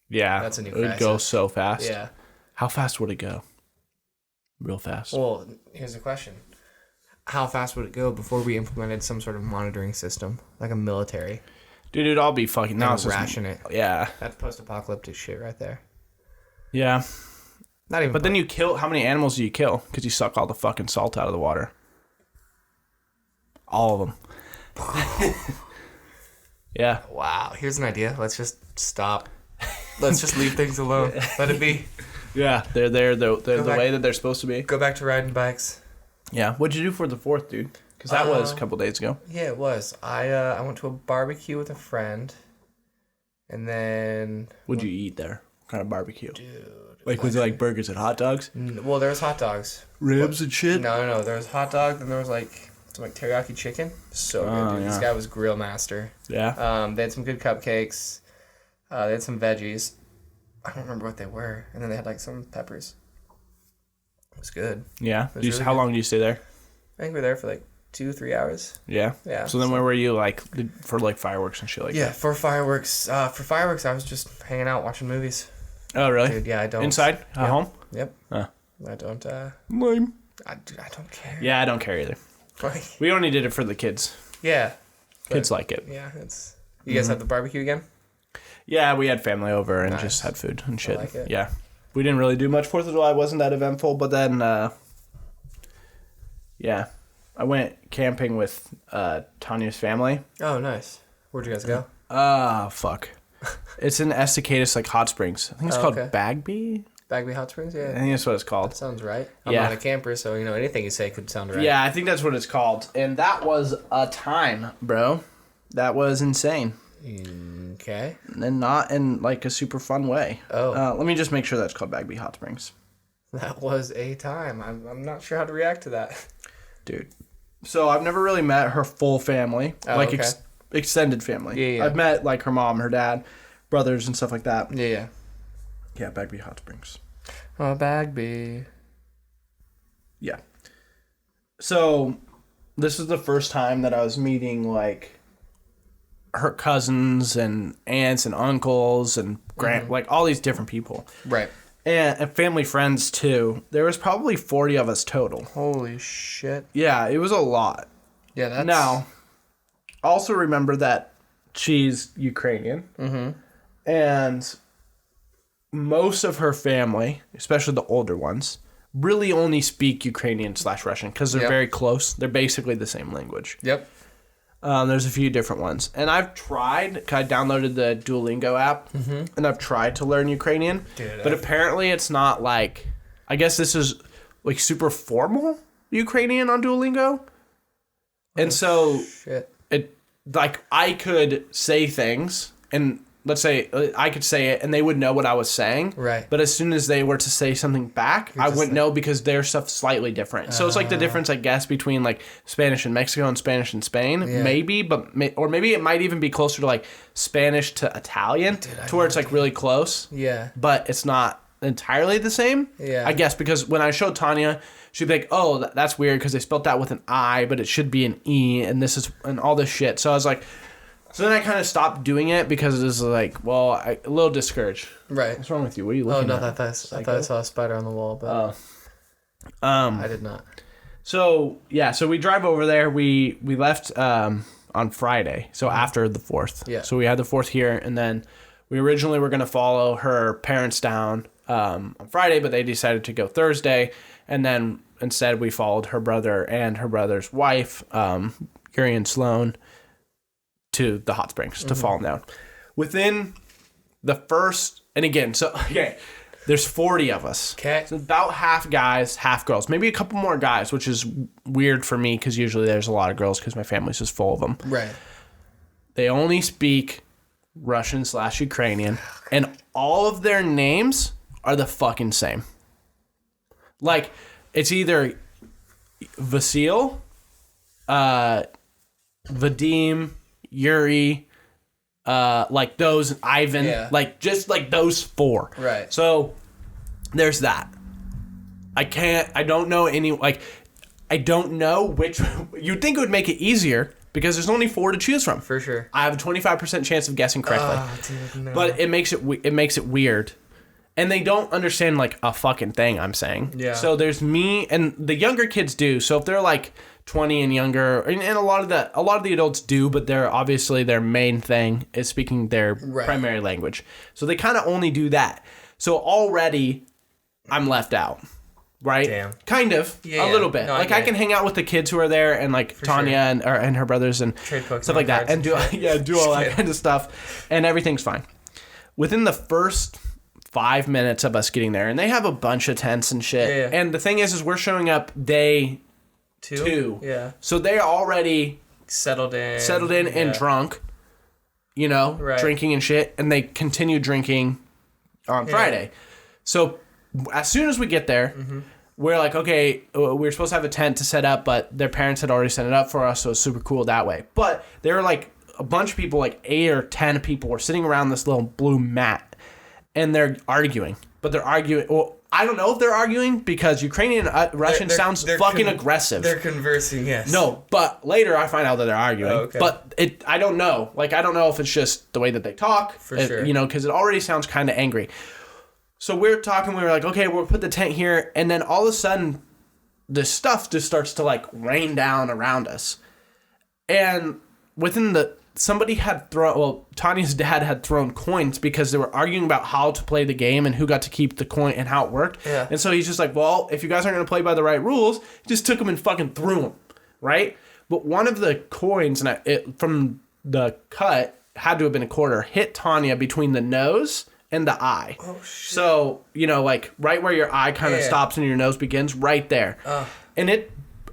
Yeah. That's a new It would go crisis. so fast. Yeah. How fast would it go? Real fast. Well, here's the question. How fast would it go before we implemented some sort of monitoring system? Like a military? Dude, it'd all be fucking... Now Now it's it's just... ration it. Yeah. That's post-apocalyptic shit right there. Yeah. Not even... But then you kill... How many animals do you kill? Because you suck all the fucking salt out of the water. All of them. Yeah. Wow. Here's an idea. Let's just stop. Let's just leave things alone. Let it be. Yeah. They're the back. way that they're supposed to be. Go back to riding bikes. Yeah. What'd you do for the 4th, dude? Because that was a couple days ago. Yeah, it was. I went to a barbecue with a friend. And then... What'd you eat there? What kind of barbecue? Dude. Like, was it like burgers and hot dogs? Well, there was hot dogs. Ribs and shit? No. There was hot dog, then there was like some like teriyaki chicken. So good, dude. Yeah. This guy was grill master. Yeah. They had some good cupcakes. They had some veggies. I don't remember what they were. And then they had like some peppers. It was good. Yeah. was really How good. long did you stay there? I think we were there for like 2-3 hours. Yeah. Yeah. So then where were you, like, for like fireworks and shit like Yeah, that? for fireworks. I was just hanging out watching movies. Oh, really? Dude, yeah, I don't. Inside? At Yep. home? Yep. Huh. I don't. Lame. I don't care. Yeah, I don't care either. Like, We only did it for the kids. yeah. Kids like it. Yeah, it's. You guys have the barbecue again? Yeah, we had family over and Nice. just had food and shit. like it. Yeah. We didn't really do much 4th of July. It wasn't that eventful, but then, yeah. I went camping with Tanya's family. Oh, nice. Where'd you guys go? Fuck. It's in Estacadis, like hot springs. I think it's called okay. Bagby. Bagby Hot Springs, I yeah. think that's what it's called. That sounds right. I'm Yeah. not a camper, so anything you say could sound right. Yeah, I think that's what it's called. And that was a time, bro. That was insane. Okay. And not in like a super fun way. Oh. Let me just make sure that's called Bagby Hot Springs. That was a time. I'm not sure how to react to that. Dude. So I've never really met her full family. Oh, like okay. extended family. Yeah. I've met like her mom, her dad, brothers and stuff like that. Yeah. Yeah, Bagby Hot Springs. Oh, Bagby. Yeah. So this is the first time that I was meeting like her cousins and aunts and uncles and like all these different people. Right. And family friends too. There was probably 40 of us total. Holy shit. Yeah, it was a lot. Yeah, that's... Now, also remember that she's Ukrainian. Mm-hmm. And most of her family, especially the older ones, really only speak Ukrainian/Russian because they're Yep. very close. They're basically the same language. Yep. There's a few different ones. And I've tried, I downloaded the Duolingo app, and I've tried to learn Ukrainian. Dude, but apparently it's not like, I guess this is like super formal Ukrainian on Duolingo. And so Shit. it, like, I could say things, and let's say I could say it and they would know what I was saying. Right. But as soon as they were to say something back, I just wouldn't like- know because their stuff's slightly different. So it's like the difference, I guess, between like Spanish in Mexico and Spanish in Spain. Yeah. Maybe, or maybe it might even be closer to like Spanish to Italian, to where it's like really close. Yeah. But it's not entirely the same. Yeah. I guess because when I showed Tanya, she'd be like, "Oh, that's weird because they spelled that with an I, but it should be an E, and this is and all this shit." So I was like, so then I kind of stopped doing it because it was like, well, a little discouraged. Right. What's wrong with you? What are you looking at? I thought I saw a spider on the wall, but I did not. So yeah, so we drive over there. We left on Friday, so after the 4th. Yeah. So we had the 4th here, and then we originally were going to follow her parents down on Friday, but they decided to go Thursday, and then instead we followed her brother and her brother's wife, Yuri and Sloan, to the hot springs to fall down. Within the first, and again, so okay, there's 40 of us. Okay. So about half guys, half girls. Maybe a couple more guys, which is weird for me because usually there's a lot of girls because my family's just full of them. Right. They only speak Russian/Ukrainian, and all of their names are the fucking same. Like, it's either Vasil, Vadim, Yuri, like those, Ivan, like just like those 4. Right. So there's that. I don't know any, like, I don't know which, you'd think it would make it easier because there's only 4 to choose from. For sure. I have a 25% chance of guessing correctly. Oh, dude, no. But it makes it weird. And they don't understand like a fucking thing I'm saying. Yeah. So there's me and the younger kids do. So if they're like 20 and younger, and a lot of the adults do, but they're obviously their main thing is speaking their primary language. So they kind of only do that. So already I'm left out. Right? Damn. Kind of. Yeah, a little bit. no, like I can hang out with the kids who are there and like For Tanya and her brothers and stuff like that. And do all that kind of stuff. And everything's fine. Within the first 5 minutes of us getting there, and they have a bunch of tents and shit. Yeah. And the thing is we're showing up day 2. Yeah. So they're already settled in and drunk, drinking and shit, and they continue drinking on Friday. So as soon as we get there, we're like, okay, we're supposed to have a tent to set up, but their parents had already set it up for us, so it's super cool that way. But there were like a bunch of people, like 8 or 10 people, were sitting around this little blue mat, and they're arguing. But they're arguing. Well, I don't know if they're arguing because Ukrainian Russian sounds fucking aggressive. They're conversing, yes. No, but later I find out that they're arguing. Oh, okay. But I don't know. Like, I don't know if it's just the way that they talk. For sure. Because it already sounds kind of angry. So we're talking, we were like, okay, we'll put the tent here. And then all of a sudden, the stuff just starts to like rain down around us. And somebody had Tanya's dad had thrown coins because they were arguing about how to play the game and who got to keep the coin and how it worked. Yeah. And so he's just like, well, if you guys aren't going to play by the right rules, just took them and fucking threw them. Right? But one of the coins from the cut had to have been a quarter, hit Tanya between the nose and the eye. Oh, shit. So, like right where your eye kind of stops and your nose begins, right there. And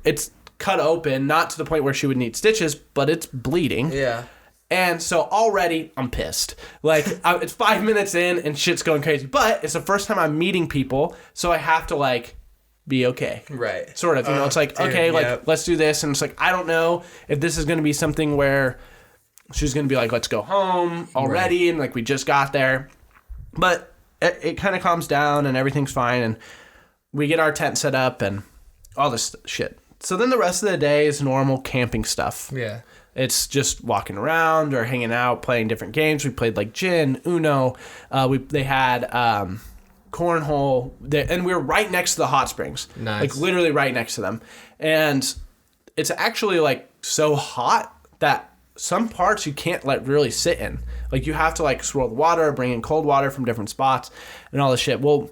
it's cut open, not to the point where she would need stitches, but it's bleeding. Yeah. And so already I'm pissed. Like, it's 5 minutes in and shit's going crazy. But it's the first time I'm meeting people, so I have to, like, be okay. Right. Sort of. It's like, dude, okay, like, let's do this. And it's like, I don't know if this is going to be something where she's going to be like, let's go home already. Right. And, like, we just got there. But it kind of calms down and everything's fine. And we get our tent set up and all this shit. So then the rest of the day is normal camping stuff. Yeah. It's just walking around or hanging out, playing different games. We played like gin, Uno. They had cornhole, and we were right next to the hot springs. Nice. Like literally right next to them. And it's actually like so hot that some parts you can't really sit in. Like you have to like swirl the water, bring in cold water from different spots, and all this shit. We'll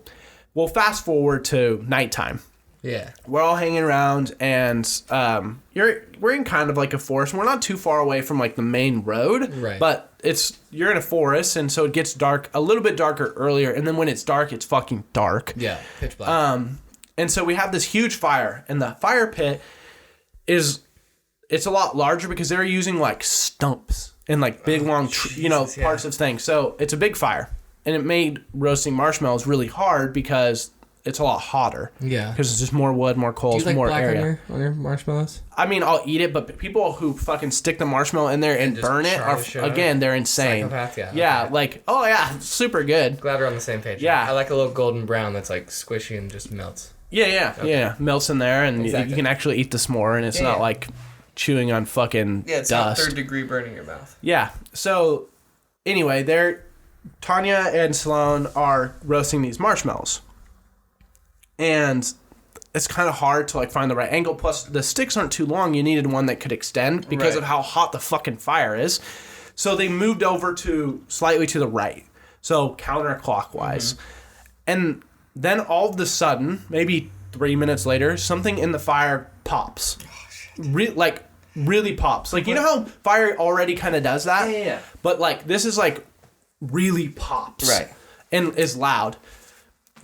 fast forward to nighttime. Yeah. We're all hanging around, and we're in kind of like a forest. We're not too far away from like the main road, right? But you're in a forest, and so it gets dark, a little bit darker earlier, and then when it's dark, it's fucking dark. Yeah, pitch black. And so we have this huge fire, and the fire pit it's a lot larger because they're using like stumps and like big long parts of things. So it's a big fire, and it made roasting marshmallows really hard because it's a lot hotter. Yeah. Because it's just more wood, more Do coals, you like more black area. on your marshmallows? I mean, I'll eat it, but people who fucking stick the marshmallow in there and just burn it try are, to show again, they're insane. Psychopath, yeah. Yeah, Okay. like, oh yeah, super good. Glad we're on the same page. Yeah. I like a little golden brown that's like squishy and just melts. Yeah. Melts in there, and Exactly. you can actually eat the s'more, and it's not like chewing on fucking Yeah, it's dust. not 3rd degree burning your mouth. Yeah. So, anyway, Tanya and Sloan are roasting these marshmallows. And it's kind of hard to like find the right angle. Plus, the sticks aren't too long. You needed one that could extend because Right. of how hot the fucking fire is. So they moved over to slightly to the right. So counterclockwise. And then all of a sudden, maybe 3 minutes later, something in the fire pops. Really pops. Like, you know how fire already kind of does that? Yeah. But like, this is like really pops. Right. And is loud.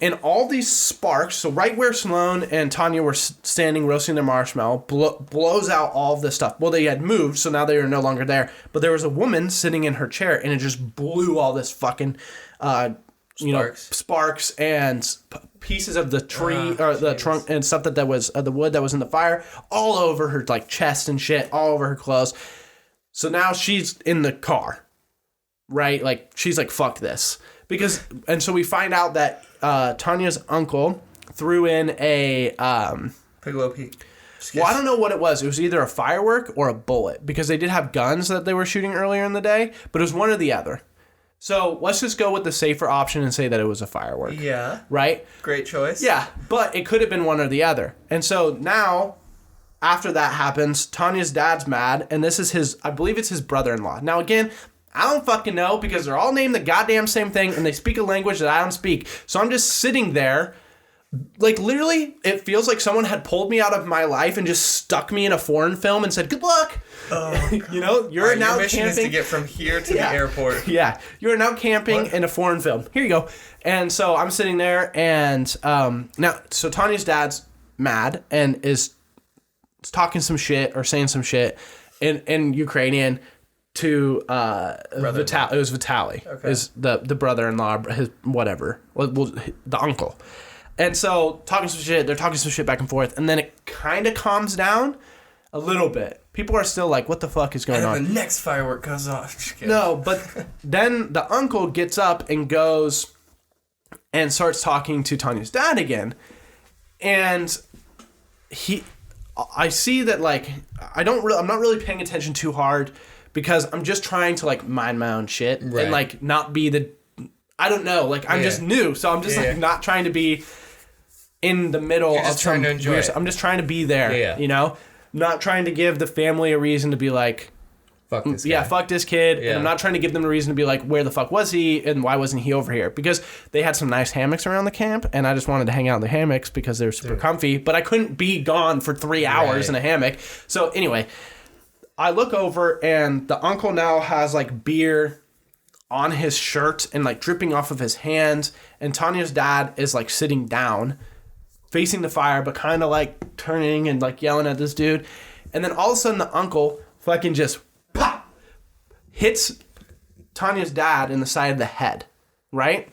And all these sparks, so right where Sloan and Tanya were standing roasting their marshmallow, blows out all of this stuff. Well, they had moved, so now they are no longer there. But there was a woman sitting in her chair, and it just blew all this fucking, sparks and pieces of the tree or the trunk and stuff that was the wood that was in the fire all over her like chest and shit, all over her clothes. So now she's in the car, right? Like she's like, fuck this. And so we find out that Tanya's uncle threw in a Piccolo Pete. well, I don't know what it was. It was either a firework or a bullet because they did have guns that they were shooting earlier in the day, but it was one or the other. So let's just go with the safer option and say that it was a firework. Yeah. Right? Great choice. Yeah, but it could have been one or the other. And so now, after that happens, Tanya's dad's mad, and this is I believe it's his brother-in-law. Now again, I don't fucking know because they're all named the goddamn same thing and they speak a language that I don't speak. So I'm just sitting there. Like, literally, it feels like someone had pulled me out of my life and just stuck me in a foreign film and said, good luck. You know, you're now your mission camping. is to get from here to the airport. Yeah, you're now camping in a foreign film. Here you go. And so I'm sitting there and so Tanya's dad's mad and is talking some shit or saying some shit in Ukrainian to Vitaly. It was Vitaly. Okay. Is the brother-in-law, his whatever, the uncle. And so they're talking some shit back and forth, and then it kind of calms down a little bit. People are still like, what the fuck is going on? And the next firework goes off. Just kidding. No, but then the uncle gets up and goes and starts talking to Tanya's dad again. And I see that, like, I'm not really paying attention too hard because I'm just trying to, like, mind my own shit Right. and, like, not be I don't know, like, I'm just new, so I'm just, like, not trying to be in the middle You're just of trying to enjoy it. I'm just trying to be there, you know? Not trying to give the family a reason to be like, Fuck this guy. yeah, fuck this kid. Yeah. And I'm not trying to give them a reason to be like, where the fuck was he and why wasn't he over here? Because they had some nice hammocks around the camp and I just wanted to hang out in the hammocks because they were super comfy, but I couldn't be gone for 3 hours in a hammock. So anyway, I look over and the uncle now has like beer on his shirt and like dripping off of his hands, and Tanya's dad is like sitting down facing the fire but kind of like turning and like yelling at this dude. And then all of a sudden the uncle fucking just pop hits Tanya's dad in the side of the head, right?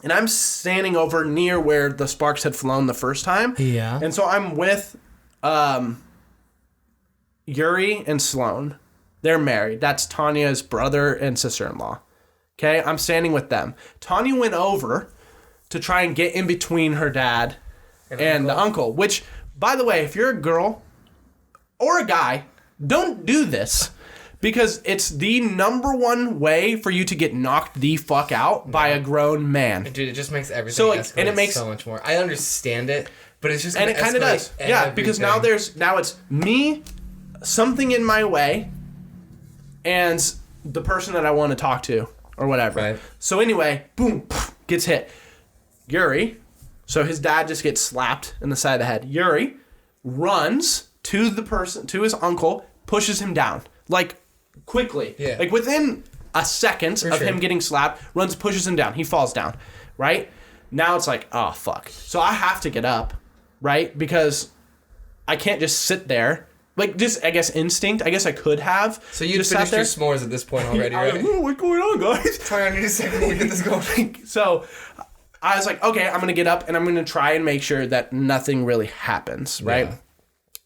And I'm standing over near where the sparks had flown the first time. Yeah. And so I'm with Yuri and Sloan. They're married. That's Tanya's brother and sister-in-law. Okay? I'm standing with them. Tanya went over to try and get in between her dad and the uncle, which, by the way, if you're a girl or a guy, don't do this because it's the number one way for you to get knocked the fuck out by a grown man. Dude, it just makes everything So, like, escalate and it makes- so much more. I understand it, but it's just And gonna it kind of escalate does. Yeah, because now everything. now it's me, something in my way, and the person that I want to talk to or whatever. Right. So anyway, boom, gets hit. Yuri, so his dad just gets slapped in the side of the head. Yuri runs to his uncle, pushes him down. Like, quickly. Yeah. Like, within a second of him getting slapped, runs, pushes him down. He falls down, right? Now it's like, oh, fuck. So I have to get up, right? Because I can't just sit there. Like, just, I guess, instinct. I guess I could have. So you just finished sat your there. s'mores at this point already, I was right? like, "Whoa, what's going on, guys? Sorry, I need a second to get this going. So I was like, okay, I'm going to get up and I'm going to try and make sure that nothing really happens, right? Yeah.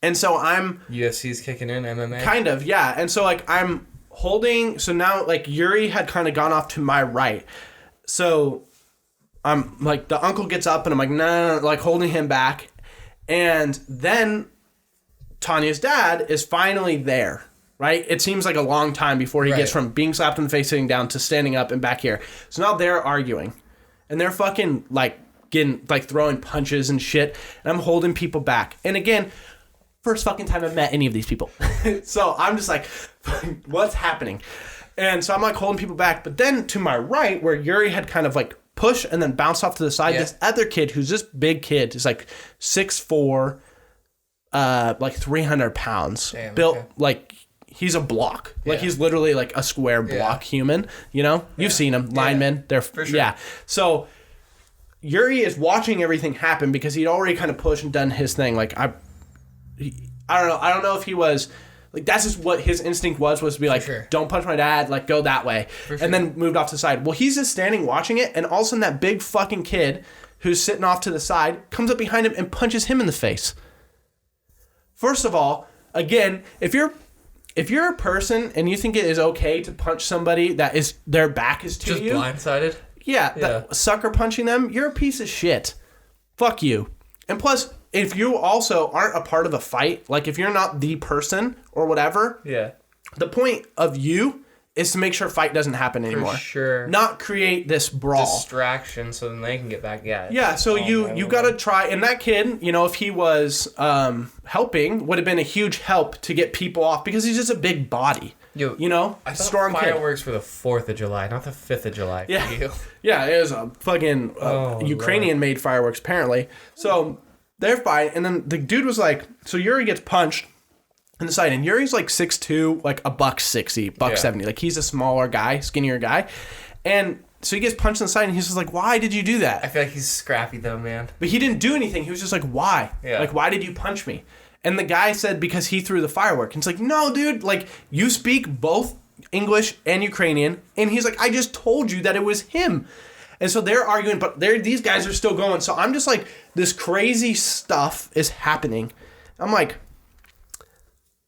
And so I'm... UFC's kicking in, MMA? Kind of, yeah. And so, like, I'm holding... So now, like, Yuri had kind of gone off to my right. So I'm, like, the uncle gets up and I'm like, no, like, holding him back. And then Tanya's dad is finally there, right? It seems like a long time before he gets from being slapped in the face, sitting down, to standing up and back here. So now they're arguing. And they're fucking, like, throwing punches and shit. And I'm holding people back. And again, first fucking time I've met any of these people. So I'm just like, what's happening? And so I'm, like, holding people back. But then to my right, where Yuri had kind of, like, pushed and then bounced off to the side, this other kid who's this big kid is, like, 6'4", like, 300 pounds. Damn, built, like... He's a block. Like, he's literally, like, a square block human, you know? You've seen him. Linemen. They're... For sure. Yeah. So, Yuri is watching everything happen because he'd already kind of pushed and done his thing. Like, I don't know. I don't know if he was... Like, that's just what his instinct was to be like, don't punch my dad. Like, go that way. And then moved off to the side. Well, he's just standing watching it, and all of a sudden that big fucking kid who's sitting off to the side comes up behind him and punches him in the face. First of all, again, if you're a person and you think it is okay to punch somebody that is their back is to you, just blindsided, that sucker punching them, you're a piece of shit. Fuck you. And plus, if you also aren't a part of a fight, like if you're not the person or whatever, the point of you is to make sure a fight doesn't happen anymore. For sure. Not create this brawl. Distraction so then they can get back. Yeah, so you got to try. And that kid, you know, if he was helping, would have been a huge help to get people off because he's just a big body. You know? I thought strong fireworks for the 4th of July, not the 5th of July for you. Yeah, it was a fucking Ukrainian-made fireworks, apparently. So they're fine. And then the dude was like, so Yuri gets punched in the side, and Yuri's like 6'2", like $160, $170. Like, he's a smaller guy, skinnier guy. And so he gets punched in the side, and he's just like, why did you do that? I feel like he's scrappy, though, man. But he didn't do anything. He was just like, why? Yeah. Like, why did you punch me? And the guy said, because he threw the firework. And it's like, no, dude, like, you speak both English and Ukrainian. And he's like, I just told you that it was him. And so they're arguing, but these guys are still going. So I'm just like, this crazy stuff is happening. I'm like,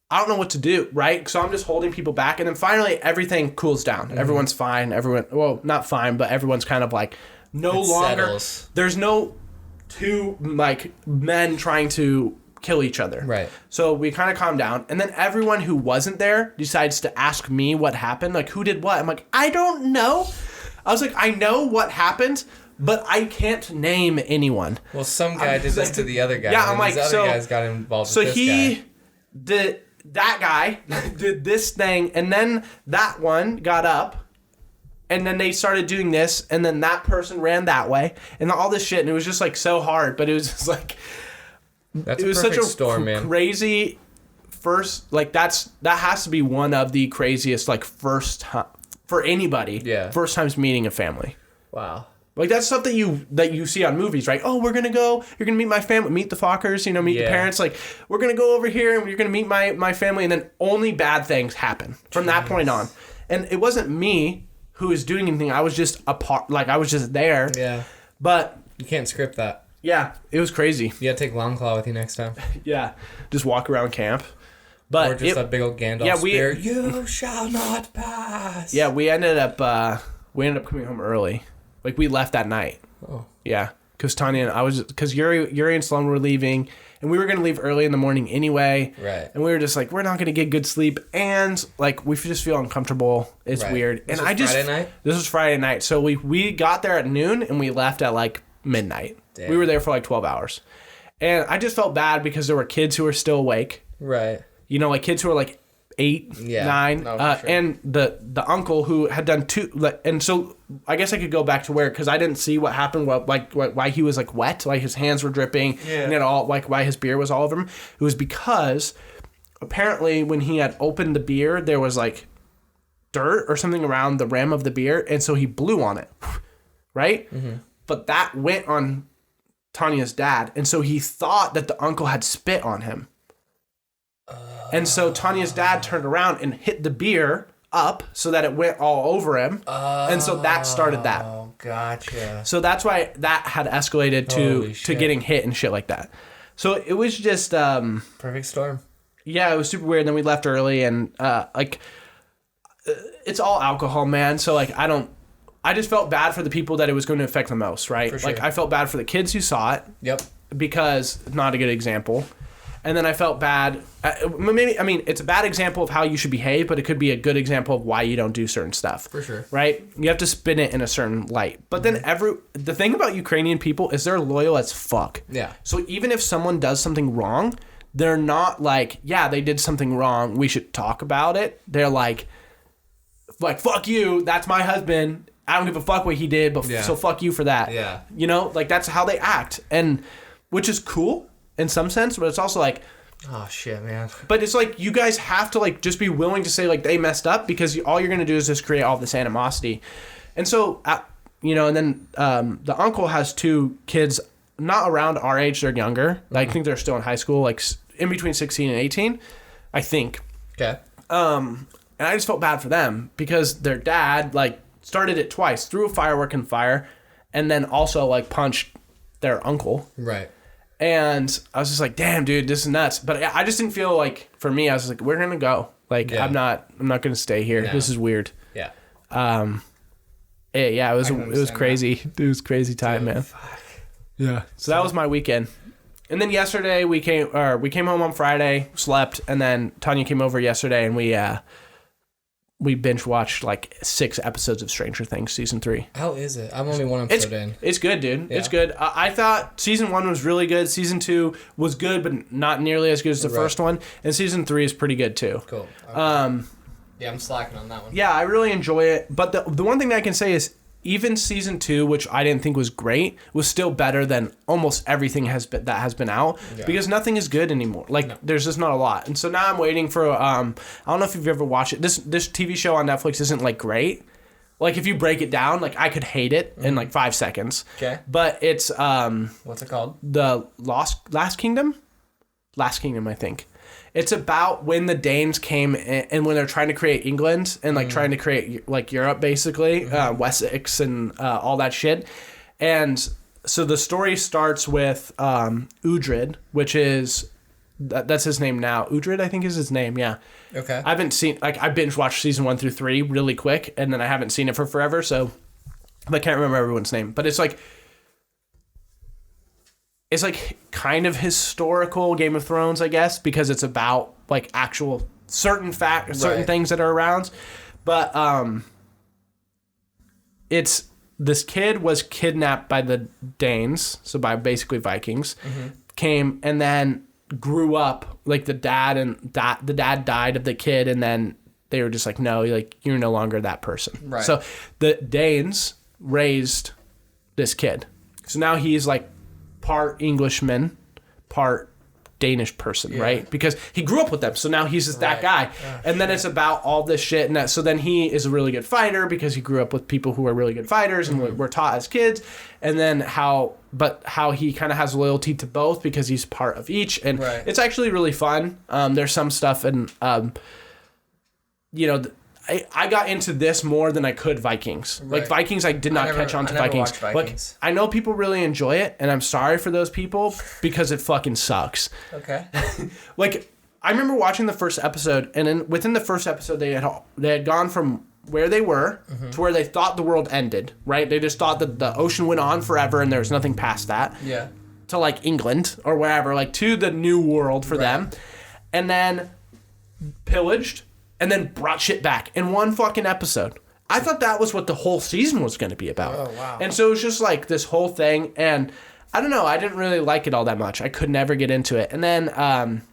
I don't know what to do, right? So I'm just holding people back. And then finally, everything cools down. Mm-hmm. Everyone's fine. Well, not fine, but everyone's kind of like, no longer. Settles. There's no two, like, men trying to kill each other. Right. So we kind of calm down. And then everyone who wasn't there decides to ask me what happened. Like, who did what? I'm like, I don't know. I was like, I know what happened, but I can't name anyone. Well, some guy did this to the other guy. Yeah, I'm like, so... other guys got involved with this guy. That guy did this thing, and then that one got up, and then they started doing this, and then that person ran that way, and all this shit, and it was just, like, so hard, but it was just, like... That's it was such a storm, man. Crazy first... Like, that has to be one of the craziest, like, first time... For anybody. Yeah. First times meeting a family. Wow. Like, that's stuff that you see on movies, right? Oh, we're going to go, you're going to meet my family, meet the Fockers, you know, meet the parents. Like, we're going to go over here and you're going to meet my family. And then only bad things happen from that point on. And it wasn't me who was doing anything. I was just a part, like, I was just there. Yeah. But. You can't script that. Yeah, it was crazy. You gotta take Longclaw with you next time. Yeah. Just walk around camp. But or just that big old Gandalf spear. You shall not pass. Yeah, we ended up coming home early. Like, we left that night. Oh. Yeah. Because Tanya and because Yuri and Sloan were leaving, and we were going to leave early in the morning anyway. Right. And we were just like, we're not going to get good sleep, and, like, we just feel uncomfortable. It's weird. This was Friday night? This was Friday night. So we got there at noon, and we left at, like, midnight. Damn. We were there for, like, 12 hours. And I just felt bad because there were kids who were still awake. Right. You know, like, kids who were, like, 8, 9, no, sure. And the uncle who had done 2, and so I guess I could go back to where, because I didn't see what happened, why he was, like, wet, like his hands were dripping, and it all, like, why his beer was all over him. It was because apparently when he had opened the beer, there was, like, dirt or something around the rim of the beer, and so he blew on it, right? Mm-hmm. But that went on Tanya's dad, and so he thought that the uncle had spit on him. And so Tanya's dad turned around and hit the beer up so that it went all over him. And so that started that. gotcha. So that's why that had escalated to getting hit and shit like that. So it was just perfect storm. Yeah, it was super weird. And then we left early, and it's all alcohol, man. So like I just felt bad for the people that it was going to affect the most, right? For sure. Like I felt bad for the kids who saw it. Yep. Because it's not a good example. And then I felt bad. It's a bad example of how you should behave, but it could be a good example of why you don't do certain stuff. For sure. Right? You have to spin it in a certain light. But then the thing about Ukrainian people is they're loyal as fuck. Yeah. So even if someone does something wrong, they're not like, yeah, they did something wrong, we should talk about it. They're like, fuck you, that's my husband. I don't give a fuck what he did, but so fuck you for that. Yeah. You know, like that's how they act. And which is cool in some sense, but it's also like, oh shit, man. But it's like you guys have to like just be willing to say like they messed up, because all you're gonna do is just create all this animosity. And so, and then the uncle has 2 kids not around our age, they're younger. I think they're still in high school, like in between 16 and 18, I think. Okay. And I just felt bad for them because their dad like started it twice, threw a firework in fire, and then also like punched their uncle. Right. And I was just like, damn, dude, this is nuts. But I just didn't feel like, for me, I was like, we're gonna go. Like, I'm not gonna stay here. No. This is weird. Yeah. It was crazy. That. It was crazy time, man. Fuck. Yeah. So that was my weekend. And then yesterday we came home on Friday, slept, and then Tanya came over yesterday, and we binge watched like 6 episodes of Stranger Things season 3. How is it? I'm only 1 episode in. It's good, dude. Yeah. It's good. I thought season 1 was really good. Season 2 was good, but not nearly as good as the first one. And season 3 is pretty good too. Cool. Okay. Yeah, I'm slacking on that one. Yeah, I really enjoy it. But the one thing that I can say is even season 2, which I didn't think was great, was still better than almost everything that has been out, because nothing is good anymore. Like there's just not a lot. And so now I'm waiting for I don't know if you've ever watched it. This TV show on Netflix isn't like great. Like if you break it down, like I could hate it in like 5 seconds. Okay. But it's what's it called? The Last Kingdom, I think. It's about when the Danes came in, and when they're trying to create England and like trying to create like Europe, basically, Wessex and all that shit. And so the story starts with Uhtred, which is that's his name now. Uhtred, I think, is his name. Yeah. Okay. I haven't seen I binge watched season 1 through 3 really quick, and then I haven't seen it for forever, so I can't remember everyone's name. But it's like kind of historical Game of Thrones, I guess, because it's about like actual certain things that are around. But it's this kid was kidnapped by the Danes, so by basically Vikings, came and then grew up like the dad died of the kid, and then they were just like, no, like you're no longer that person. Right. So the Danes raised this kid. So now he's like part Englishman, part Danish person, right? Because he grew up with them, so now he's just that guy. And then it's about all this shit, and that. So then he is a really good fighter because he grew up with people who are really good fighters and were taught as kids. And then how he kind of has loyalty to both because he's part of each, and it's actually really fun. There's some stuff, and I got into this more than I could Vikings. Right. Like Vikings, I did not catch on to Vikings. Like, I know people really enjoy it, and I'm sorry for those people because it fucking sucks. Okay. Like, I remember watching the first episode, and then within the first episode, they had gone from where they were to where they thought the world ended. Right? They just thought that the ocean went on forever, and there was nothing past that. Yeah. To like England or wherever, like to the new world for them, and then pillaged. And then brought shit back in one fucking episode. I thought that was what the whole season was going to be about. Oh, wow. And so it was just like this whole thing. And I don't know. I didn't really like it all that much. I could never get into it. And then I'm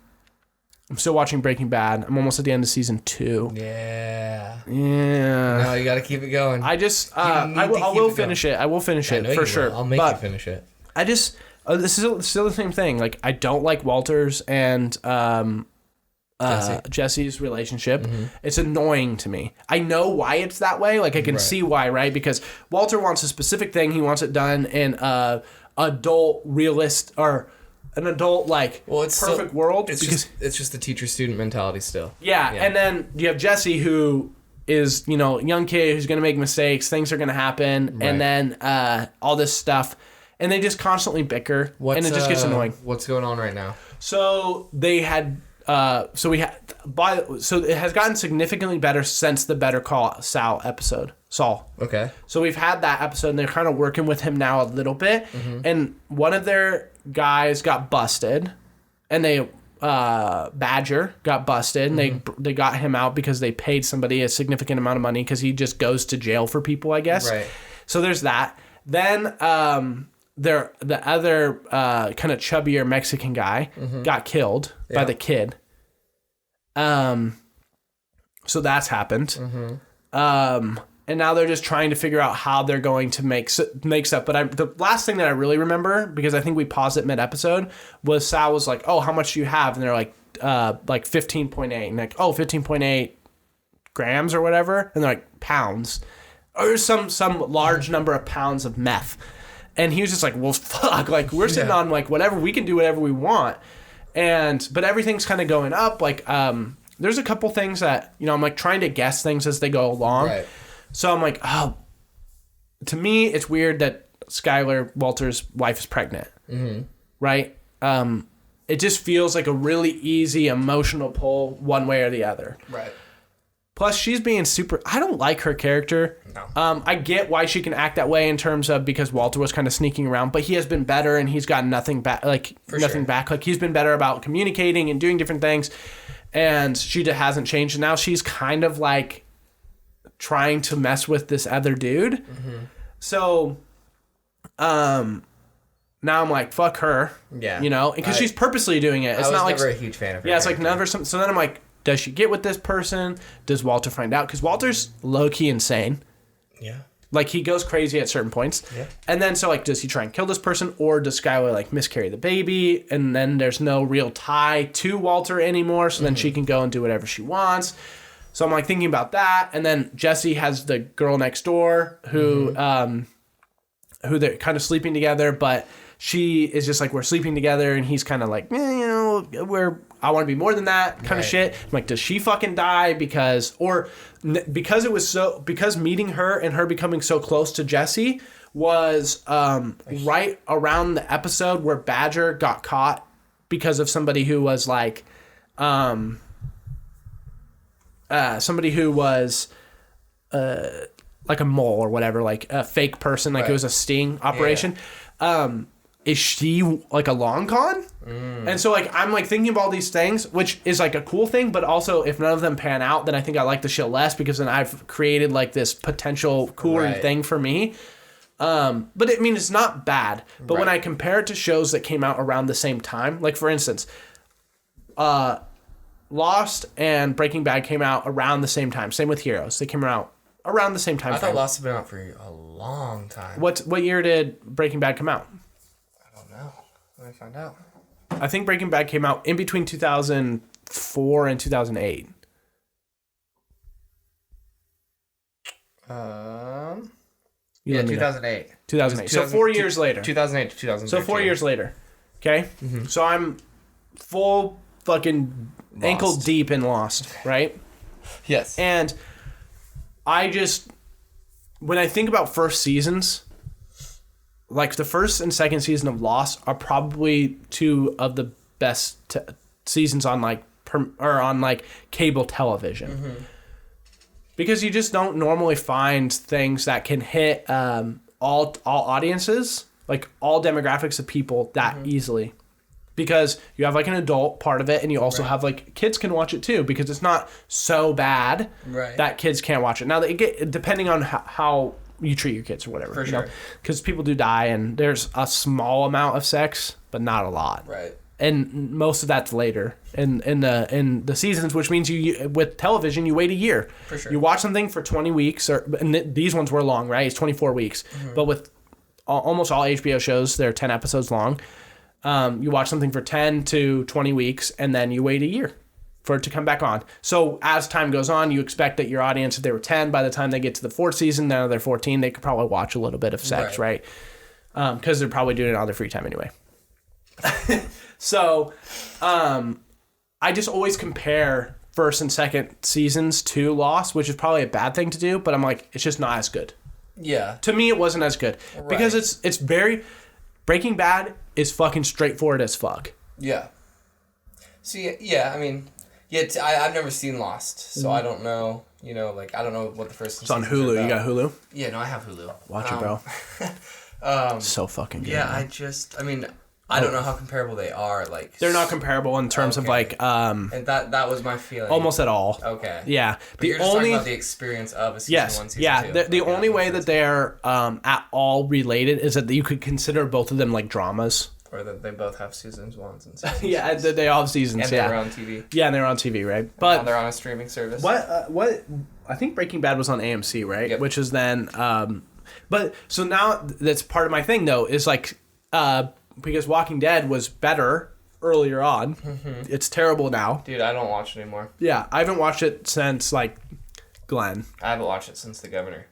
still watching Breaking Bad. I'm almost at the end of season 2. Yeah. Yeah. No, you got to keep it going. I just, I will finish it. I will finish it for sure. I'll make you finish it. I just, this is still the same thing. Like, I don't like Walter's and Jesse's relationship. It's annoying to me. I know why it's that way. Like I can see why, right? Because Walter wants a specific thing. He wants it done in adult realist or an adult perfect world. It's just the teacher-student mentality still. Yeah, and then you have Jesse who is, you know, a young kid who's going to make mistakes. Things are going to happen. Right. And then all this stuff. And they just constantly bicker. And it just gets annoying. What's going on right now? So they had... so it has gotten significantly better since the Better Call Saul episode. Okay. So we've had that episode, and they're kind of working with him now a little bit. Mm-hmm. And one of their guys got busted, and they Badger got busted, and they got him out because they paid somebody a significant amount of money because he just goes to jail for people, I guess. Right. So there's that. Then the other kind of chubbier Mexican guy got killed by the kid. So that's happened. And now they're just trying to figure out how they're going to make stuff. But the last thing that I really remember, because I think we paused it mid-episode, was Sal was like, oh, how much do you have? And they're like 15.8. And like, oh, 15.8 grams or whatever. And they're like, pounds. Or some large number of pounds of meth. And he was just like, well, fuck. Like, we're sitting on, like, whatever. We can do whatever we want. But everything's kind of going up. Like, there's a couple things that, you know, I'm, like, trying to guess things as they go along. Right. So I'm like, oh, to me, it's weird that Skylar Walters' wife is pregnant. Mm-hmm. Right? It just feels like a really easy emotional pull one way or the other. Right. Plus, she's being super... I don't like her character. No. I get why she can act that way in terms of because Walter was kind of sneaking around, but he has been better and he's got nothing back. Like, nothing back. Like, he's been better about communicating and doing different things, and she hasn't changed. And now she's kind of, like, trying to mess with this other dude. Mm-hmm. So, now I'm like, fuck her. Yeah. You know? Because she's purposely doing it. It's not like... I was never a huge fan of her. Yeah, it's like never... So then I'm like... Does she get with this person? Does Walter find out? Because Walter's low-key insane. Yeah. Like, he goes crazy at certain points. Yeah. And then, so, like, does he try and kill this person? Or does Skylar, like, miscarry the baby? And then there's no real tie to Walter anymore. So then she can go and do whatever she wants. So I'm, like, thinking about that. And then Jesse has the girl next door who they're kind of sleeping together. But she is just like, we're sleeping together. And he's kind of like, you know, I want to be more than that kind of shit. I'm like, does she fucking die because meeting her and her becoming so close to Jesse was right around the episode where Badger got caught because of somebody who was like like a mole or whatever, like a fake person, like it was a sting operation. Yeah. Is she like a long con? And so like I'm like thinking of all these things, which is like a cool thing, but also if none of them pan out, then I think I like the show less because then I've created like this potential cooler thing for me. But I mean it's not bad. But when I compare it to shows that came out around the same time, like for instance, Lost and Breaking Bad came out around the same time. Same with Heroes. They came out around the same time. I thought Lost had been out for a long time. What year did Breaking Bad come out? No, let me find out. I think Breaking Bad came out in between 2004 and 2008. Yeah, 2008. 2008. So 4 years later. 2008 to 2013. So 4 years later. Okay? Mm-hmm. So I'm full fucking Lost. Ankle deep in Lost, right? Yes. And I just, when I think about first seasons, like the first and second season of Lost are probably two of the best seasons on like cable television, because you just don't normally find things that can hit all audiences, like all demographics of people that easily, because you have like an adult part of it and you also have like kids can watch it too, because it's not so bad that kids can't watch it. Now they get, depending on how you treat your kids or whatever, for sure, because people do die and there's a small amount of sex but not a lot, and most of that's later in the seasons, which means you with television you wait a year. For sure. You watch something for 20 weeks and these ones were long, right? It's 24 weeks. But with almost all HBO shows, they're 10 episodes long. You watch something for 10 to 20 weeks and then you wait a year for it to come back on. So as time goes on, you expect that your audience, if they were 10, by the time they get to the fourth season, now they're 14, they could probably watch a little bit of sex, right? Because they're probably doing it on their free time anyway. So I just always compare first and second seasons to Lost, which is probably a bad thing to do, but I'm like, it's just not as good. Yeah. To me, it wasn't as good. Right. Because it's very... Breaking Bad is fucking straightforward as fuck. Yeah. See, yeah, I mean... Yeah, I've never seen Lost, so I don't know, you know, like, I don't know what the first It's on Hulu. You got Hulu? Yeah, no, I have Hulu. Watch it, bro. So fucking good. Yeah, I don't know how comparable they are, like... They're not comparable in terms of, like, And that was my feeling. almost at all. Okay. Yeah. But you're just talking about the experience of a season 1, season 2. The only way that they're at all related is that you could consider both of them like dramas. Or that they both have seasons 1s and seasons Yeah, they all have seasons. And they're on TV. Yeah, and they're on TV, right? But now they're on a streaming service. what? I think Breaking Bad was on AMC, right? Yep. Which is then. But so now that's part of my thing though is like because Walking Dead was better earlier on. Mm-hmm. It's terrible now. Dude, I don't watch it anymore. Yeah, I haven't watched it since like Glenn. I haven't watched it since The Governor.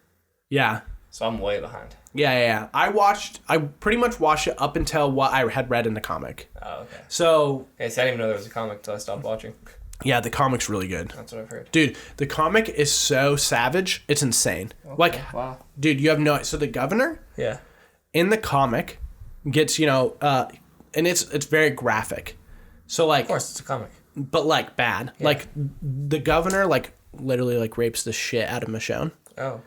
Yeah. So I'm way behind. Yeah. I pretty much watched it up until what I had read in the comic. Oh, okay. So... Okay, so I didn't even know there was a comic until I stopped watching. Yeah, the comic's really good. That's what I've heard. Dude, the comic is so savage. It's insane. Okay, like, wow. Dude, you have no... So the governor... Yeah. In the comic gets, and it's very graphic. So, like... Of course, it's a comic. But, like, bad. Yeah. Like, the governor, like, literally, like, rapes the shit out of Michonne. Oh.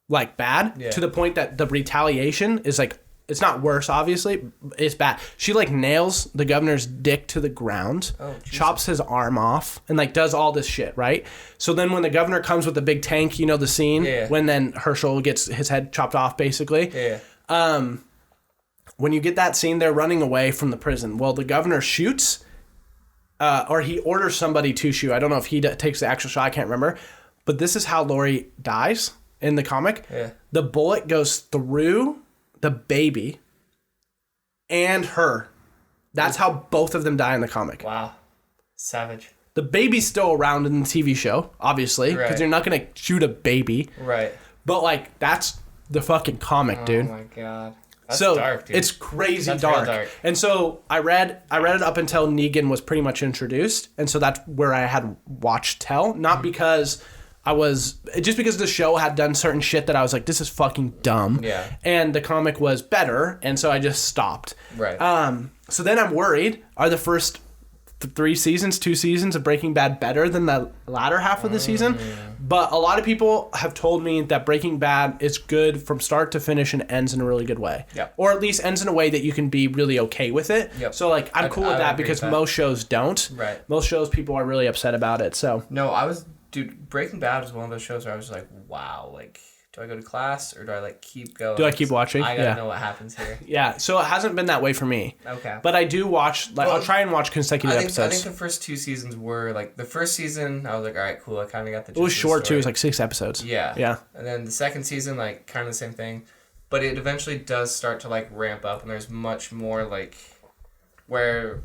Like, bad. Yeah. To the point that the retaliation is, like... It's not worse, obviously. It's bad. She, like, nails the governor's dick to the ground, chops his arm off, and, like, does all this shit, right? So then when the governor comes with the big tank, you know the scene? Yeah. When then Herschel gets his head chopped off, basically? Yeah. When you get that scene, they're running away from the prison. Well, the governor shoots, or he orders somebody to shoot. I don't know if he takes the actual shot. I can't remember. But this is how Lori dies in the comic. Yeah. The bullet goes through the baby and her. That's how both of them die in the comic. Wow. Savage. The baby's still around in the TV show, obviously, because you're not going to shoot a baby. Right. But, like, that's the fucking comic, dude. Oh, my God. That's so dark, dude. It's crazy That's dark. real dark. And so I read it up until Negan was pretty much introduced. And so that's where I had watched Tell. Not because... just because the show had done certain shit that I was like, this is fucking dumb. Yeah. And the comic was better, and so I just stopped. Right. So then I'm worried, are the first 2 seasons of Breaking Bad better than the latter half of the season? But a lot of people have told me that Breaking Bad is good from start to finish and ends in a really good way. Yeah. Or at least ends in a way that you can be really okay with it. Yep. So, like, I'm cool with that because most shows don't. Right. Most shows, people are really upset about it, so... No, Dude, Breaking Bad was one of those shows where I was like, wow, like, do I go to class or do I, like, keep going? Do I keep watching? I gotta know what happens here. Yeah, so it hasn't been that way for me. Okay. But I do watch, like, I'll try and watch consecutive I episodes. think the first 2 seasons were, like, the first season, I was like, all right, cool, I kind of got the gist It was of the short, too. story. It was like 6 episodes. Yeah. Yeah. And then the second season, like, kind of the same thing. But it eventually does start to, like, ramp up, and there's much more, like, where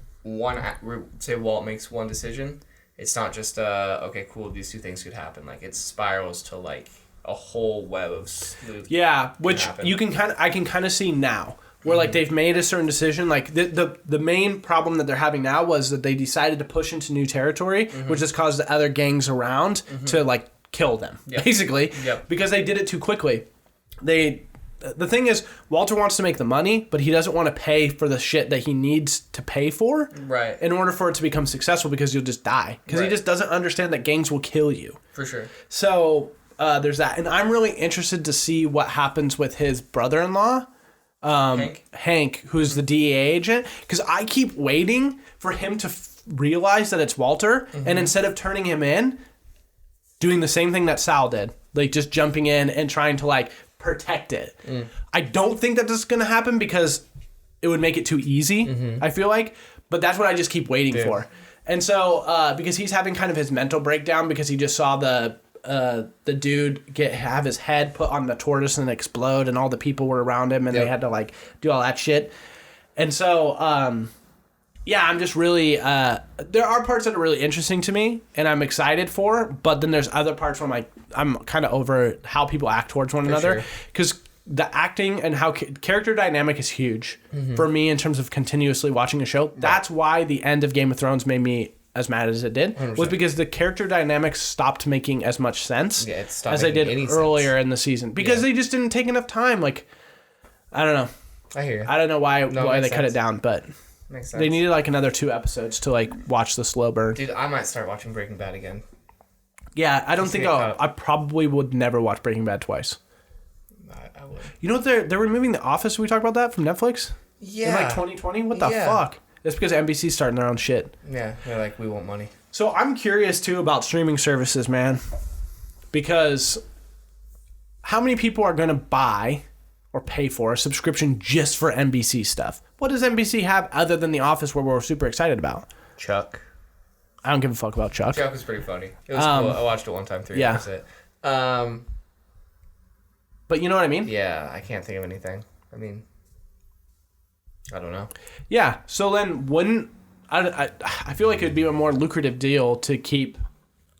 say Walt makes one decision, it's not just, okay, cool, these 2 things could happen. Like, it spirals to, like, a whole web of sleuth. Yeah, which I can kind of see now. Where, like, they've made a certain decision. Like, the main problem that they're having now was that they decided to push into new territory, which has caused the other gangs around to, like, kill them, basically. Yep. Because they did it too quickly. The thing is, Walter wants to make the money, but he doesn't want to pay for the shit that he needs to pay for in order for it to become successful, because you'll just die. Because he just doesn't understand that gangs will kill you. For sure. So there's that. And I'm really interested to see what happens with his brother-in-law, Hank, who's the DEA agent. Because I keep waiting for him to realize that it's Walter, and instead of turning him in, doing the same thing that Sal did. Like, just jumping in and trying to, like, protect it. I don't think that this is going to happen because it would make it too easy, I feel like. But that's what I just keep waiting for. And so, because he's having kind of his mental breakdown because he just saw the dude have his head put on the tortoise and explode, and all the people were around him, and they had to, like, do all that shit. And so, yeah, I'm just really... there are parts that are really interesting to me, and I'm excited for, but then there's other parts where I'm kind of over how people act towards one another. Because the acting and how character dynamic is huge for me in terms of continuously watching a show. That's why the end of Game of Thrones made me as mad as it did 100%. was because the character dynamics stopped making as much sense as they did earlier in the season because they just didn't take enough time. Like, I don't know. I hear you. I don't know why they cut it down, but Makes sense. they needed like another 2 episodes to like watch the slow burn. Dude, I might start watching Breaking Bad again. Yeah, I don't think I probably would never watch Breaking Bad twice. I would. You know what? They're removing The Office. We talked about that from Netflix? Yeah. In like 2020? What the fuck? That's because NBC's starting their own shit. Yeah, they're like, we want money. So I'm curious too about streaming services, man. Because how many people are going to buy or pay for a subscription just for NBC stuff? What does NBC have other than The Office where we're super excited about? Chuck. I don't give a fuck about Chuck. Chuck was pretty funny. It was cool. I watched it one time through. Yeah. That's it. But you know what I mean? Yeah, I can't think of anything. I mean, I don't know. Yeah. So then wouldn't... I feel like it would be a more lucrative deal to keep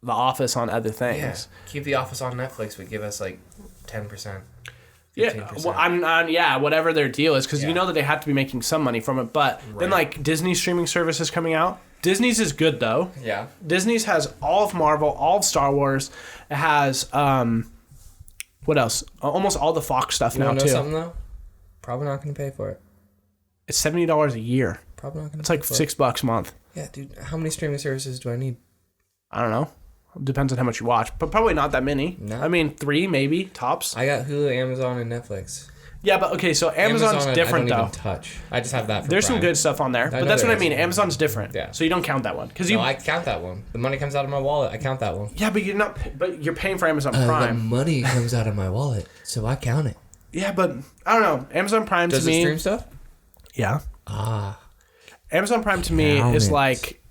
The Office on other things. Yeah. Keep The Office on Netflix would give us like 10%. 15%. Yeah, well, whatever their deal is, because you know that they have to be making some money from it. But then, like, Disney streaming services coming out. Disney's is good, though. Yeah. Disney's has all of Marvel, all of Star Wars. It has, what else? Almost all the Fox stuff now, You know too. something, though? Probably not going to pay for it. It's $70 a year. Probably not going to It's like $6 a month. Yeah, dude. How many streaming services do I need? I don't know. Depends on how much you watch, but probably not that many. No. I mean, 3 maybe, tops. I got Hulu, Amazon, and Netflix. Yeah, but okay, so Amazon's Amazon, different, I don't though. even touch. I just have that for There's Prime. some good stuff on there, but know that's what there I mean. is. Amazon's different. Yeah. So you don't count that one. No, I count that one. The money comes out of my wallet. I count that one. Yeah, but you're not. But you're paying for Amazon Prime. money comes out of my wallet, so I count it. Yeah, but I don't know. Amazon Prime Does to it me. stream stuff? Yeah. Ah. Amazon Prime to me Count is it. like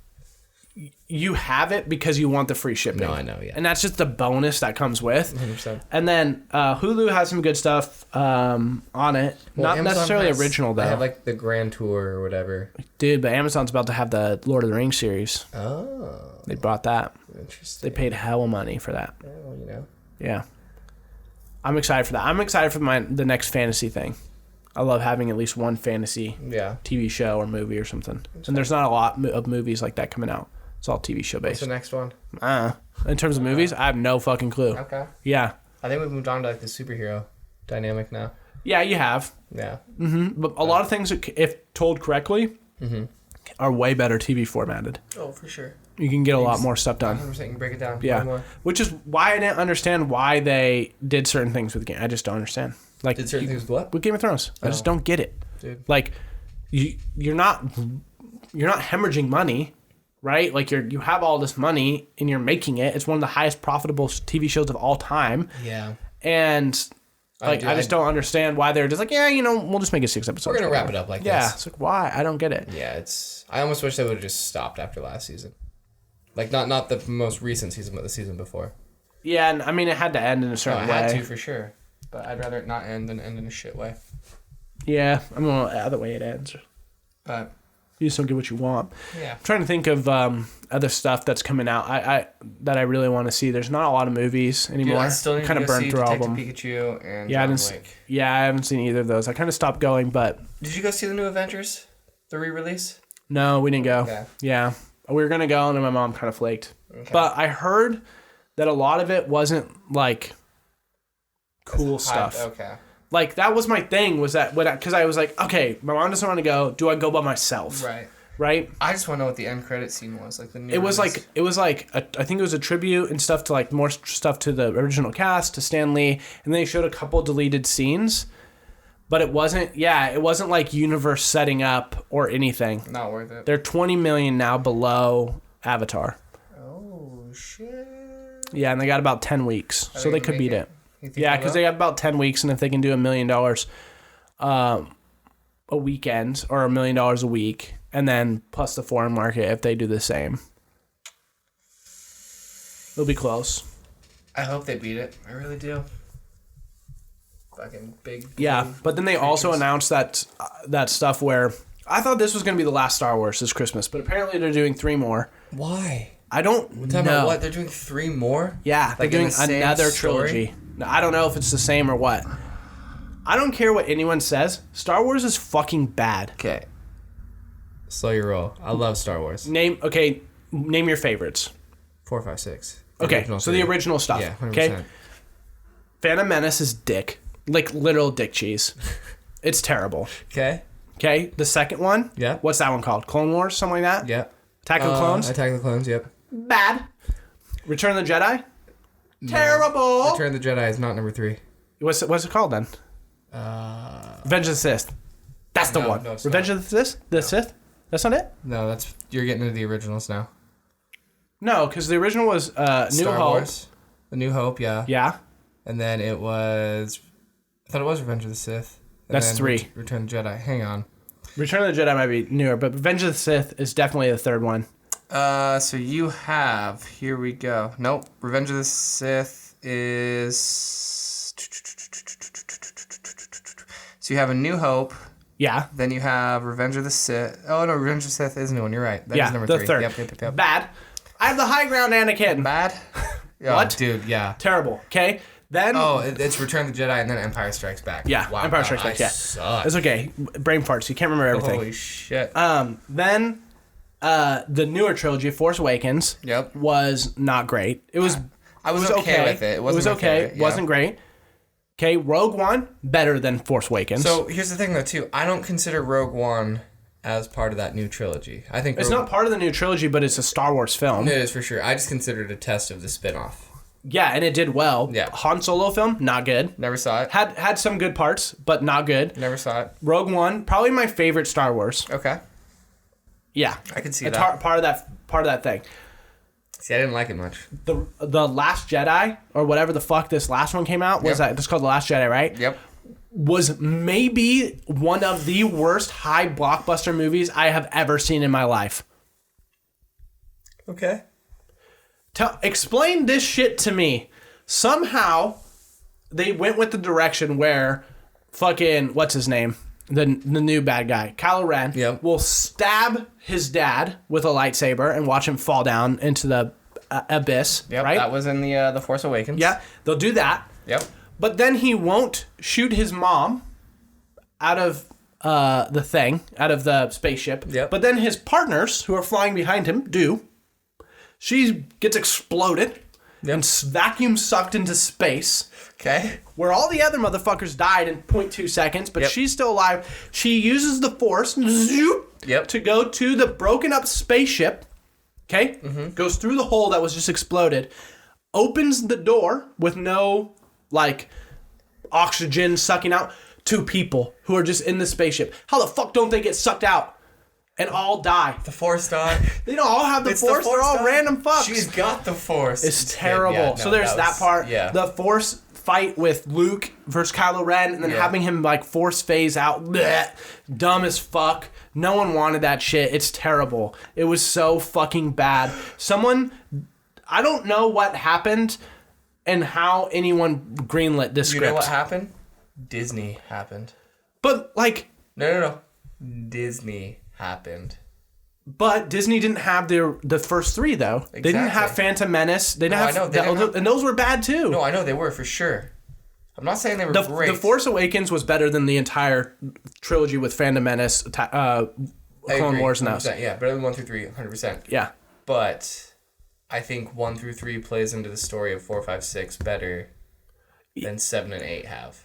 you have it because you want the free shipping. No, I know, yeah. And that's just the bonus that comes with. 100%. And then Hulu has some good stuff on it. Well, Not Amazon necessarily has- original though. They have like the Grand Tour or whatever. Dude, but Amazon's about to have the Lord of the Rings series. Oh, They bought that. interesting. They paid hell money for that. Yeah, well, you know. Yeah. I'm excited for that. I'm excited for the next fantasy thing. I love having at least one fantasy Yeah. TV show or movie or something. And there's not a lot of movies like that coming out. It's all TV show What's based. the next one? In terms of movies, I have no fucking clue. Okay. Yeah. I think we've moved on to like the superhero dynamic now. Yeah, you have. Yeah. But a lot of things, if told correctly, are way better TV formatted. Oh, for sure. You can get a lot more stuff done. 100% you can break it down. Yeah. More. Which is why I didn't understand why they did certain things with the game. I just don't understand. Like Did certain things with what? with Game of Thrones. I just don't get it. Dude. Like you're not hemorrhaging money, right? Like you have all this money and you're making it. It's one of the highest profitable TV shows of all time. Yeah. And like I just don't understand why they're just like, yeah, we'll just make it 6 episodes. We're going to wrap it up like Yeah, this. it's like why? I don't get it. Yeah, I almost wish they would have just stopped after last season. Like not the most recent season, but the season before. Yeah, and I mean it had to end in a No, certain I way. had to for sure. But I'd rather it not end than end in a shit way. Yeah, I mean the other way it ends. But You just don't get what you want. yeah. I'm trying to think of other stuff that's coming out. That I really want to see. There's not a lot of movies anymore. Dude, I still need kind to of go burned see through all of Detective them. Pikachu and Yeah, John Wick. I haven't seen either of those. I kind of stopped going, but Did you go see the new Avengers? The re-release? no, we didn't go. Okay. Yeah, we were gonna go, and then my mom kind of flaked. Okay. But I heard that a lot of it wasn't like cool stuff. Okay. Like that was my thing. Was that because I was like, okay, my mom doesn't want to go. Do I go by myself? Right. Right. I just want to know what the end credit scene was. Like the new It was release. like I think it was a tribute and stuff to like more stuff to the original cast, to Stan Lee, and they showed a couple deleted scenes, but it wasn't like universe setting up or anything. Not worth it. They're 20 million now below Avatar. Oh shit. Yeah, and they got about 10 weeks, so they could beat it. You think Yeah, they because will? they have about 10 weeks, and if they can do $1 million a weekend or $1 million a week, and then plus the foreign market if they do the same, it'll be close. I hope they beat it. I really do. Fucking big. Yeah, but then they also announced that stuff where I thought this was going to be the last Star Wars this Christmas, but apparently they're doing 3 more. Why? I don't We're talking know. about what? They're doing 3 more? Yeah, Like they're in doing the same another story? trilogy. Now, I don't know if it's the same or what. I don't care what anyone says. Star Wars is fucking bad. Okay. Slow your roll. I love Star Wars. Name, okay, name your favorites. 4, 5, 6. Okay, so the original stuff. Yeah, 100%. Okay. Phantom Menace is dick. Like literal dick cheese. It's terrible. Okay. Okay, the second one. Yeah. What's that one called? Clone Wars, something like that. Yeah. Attack of the Clones. Attack of the Clones. Yep. Bad. Return of the Jedi. Terrible. Return of the Jedi is not number 3. What's it called then? Revenge of the Sith. That's the one. No, it's Revenge of the Sith. The Sith. That's not it. No, you're getting into the originals now. No, because the original was New Star Hope. Wars. The New Hope, yeah. Yeah. And then it was... I thought it was Revenge of the Sith. And That's then 3. Return of the Jedi. Hang on. Return of the Jedi might be newer, but Revenge of the Sith is definitely the third one. So you have... Here we go. Nope. Revenge of the Sith is... So you have A New Hope. Yeah. Then you have Revenge of the Sith. Oh, no. Revenge of the Sith is a new one. You're right. That is number the 3. third. Yep. Bad. I have the high ground, Anakin. Bad? What? Oh, dude, yeah. Terrible. Okay. Then. Oh, it's Return of the Jedi and then Empire Strikes Back. Yeah. Wow, Empire Strikes Back. Yeah. Suck. It's okay. Brain farts. You can't remember everything. Holy shit. Then the newer trilogy, Force Awakens, Yep. was not great. It was. I was okay with it. It wasn't my okay. favorite, yeah. Wasn't great. Okay, Rogue One better than Force Awakens. So here's the thing, though, too. I don't consider Rogue One as part of that new trilogy. I think it's not part of the new trilogy, but it's a Star Wars film. It is for sure. I just consider it a test of the spin-off. Yeah, and it did well. Yeah. Han Solo film, not good. Never saw it. Had some good parts, but not good. Never saw it. Rogue One, probably my favorite Star Wars. Okay. Yeah, I can see it's that. part of that thing. See, I didn't like it much. The Last Jedi, or whatever the fuck this last one came out, was that? It's called The Last Jedi, right? Yep. Was maybe one of the worst high blockbuster movies I have ever seen in my life. Okay. Explain this shit to me. Somehow, they went with the direction where fucking, what's his name? The new bad guy, Kylo Ren, will stab his dad with a lightsaber and watch him fall down into the abyss. Yep, right? that was in the Force Awakens. Yeah, they'll do that. Yep. But then he won't shoot his mom out of the thing, out of the spaceship. Yep. But then his partners, who are flying behind him, do. She gets exploded and vacuum sucked into space. Okay. Where all the other motherfuckers died in 0.2 seconds, but she's still alive. She uses the Force to go to the broken up spaceship. Okay? Mm-hmm. Goes through the hole that was just exploded. Opens the door with no, oxygen sucking out. 2 people who are just in the spaceship. How the fuck don't they get sucked out and all die? The Force dog. They don't all have the Force. They're all random fucks. She's got the Force. It's terrible. Yeah, no, so there's that part. Yeah. The Force fight with Luke versus Kylo Ren, and then having him Force phase out. Blech, dumb as fuck. No one wanted that shit. It's terrible. It was so fucking bad. I don't know what happened and how anyone greenlit this script. You know what happened? Disney happened. But No. Disney happened. But Disney didn't have the first 3 though. Exactly. They didn't have Phantom Menace. They didn't have and those were bad too. No, I know they were for sure. I'm not saying they were great. The Force Awakens was better than the entire trilogy with Phantom Menace, Clone Wars, and those. Yeah, better than 1 through 3, 100%. Yeah. But I think 1 through 3 plays into the story of 4, 5, 6 better than 7 and 8 have.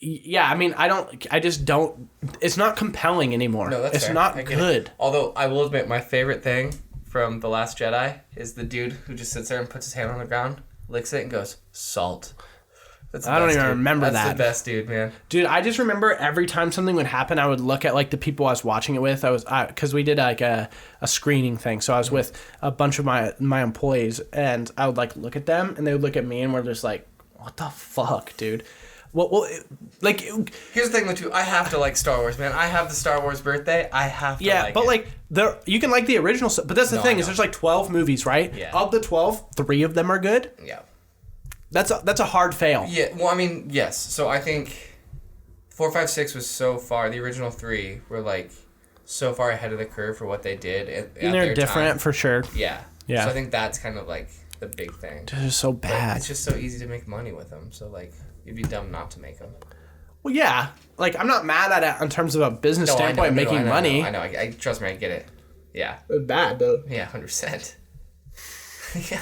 Yeah, I mean, I just don't. It's not compelling anymore. No, that's it's fair. not good. Although I will admit, my favorite thing from The Last Jedi is the dude who just sits there and puts his hand on the ground, licks it, and goes, salt. I don't even remember that. That's the best dude, man. Dude, I just remember every time something would happen, I would look at the people I was watching it with. Because we did a screening thing, so I was with a bunch of my employees, and I would look at them, and they would look at me, and we're just like, "What the fuck, dude?" Well, here's the thing though too. I have to like Star Wars, man. I have the Star Wars birthday. I have to. Yeah, but you can like the original stuff. But that's the thing is, there's 12 movies, right? Yeah. Of the 12, 3 of them are good. Yeah. That's a hard fail. Yeah. Well, I mean, yes. So I think 4, 5, 6 was so far. The original 3 were so far ahead of the curve for what they did. And they're different for sure. Yeah. Yeah. So I think that's kind of the big thing. They're just so bad. It's just so easy to make money with them. So you'd be dumb not to make them. Well, yeah. I'm not mad at it in terms of a business standpoint, making money. I know. I trust me. I get it. Yeah. Bad though. Yeah, 100%. Yeah.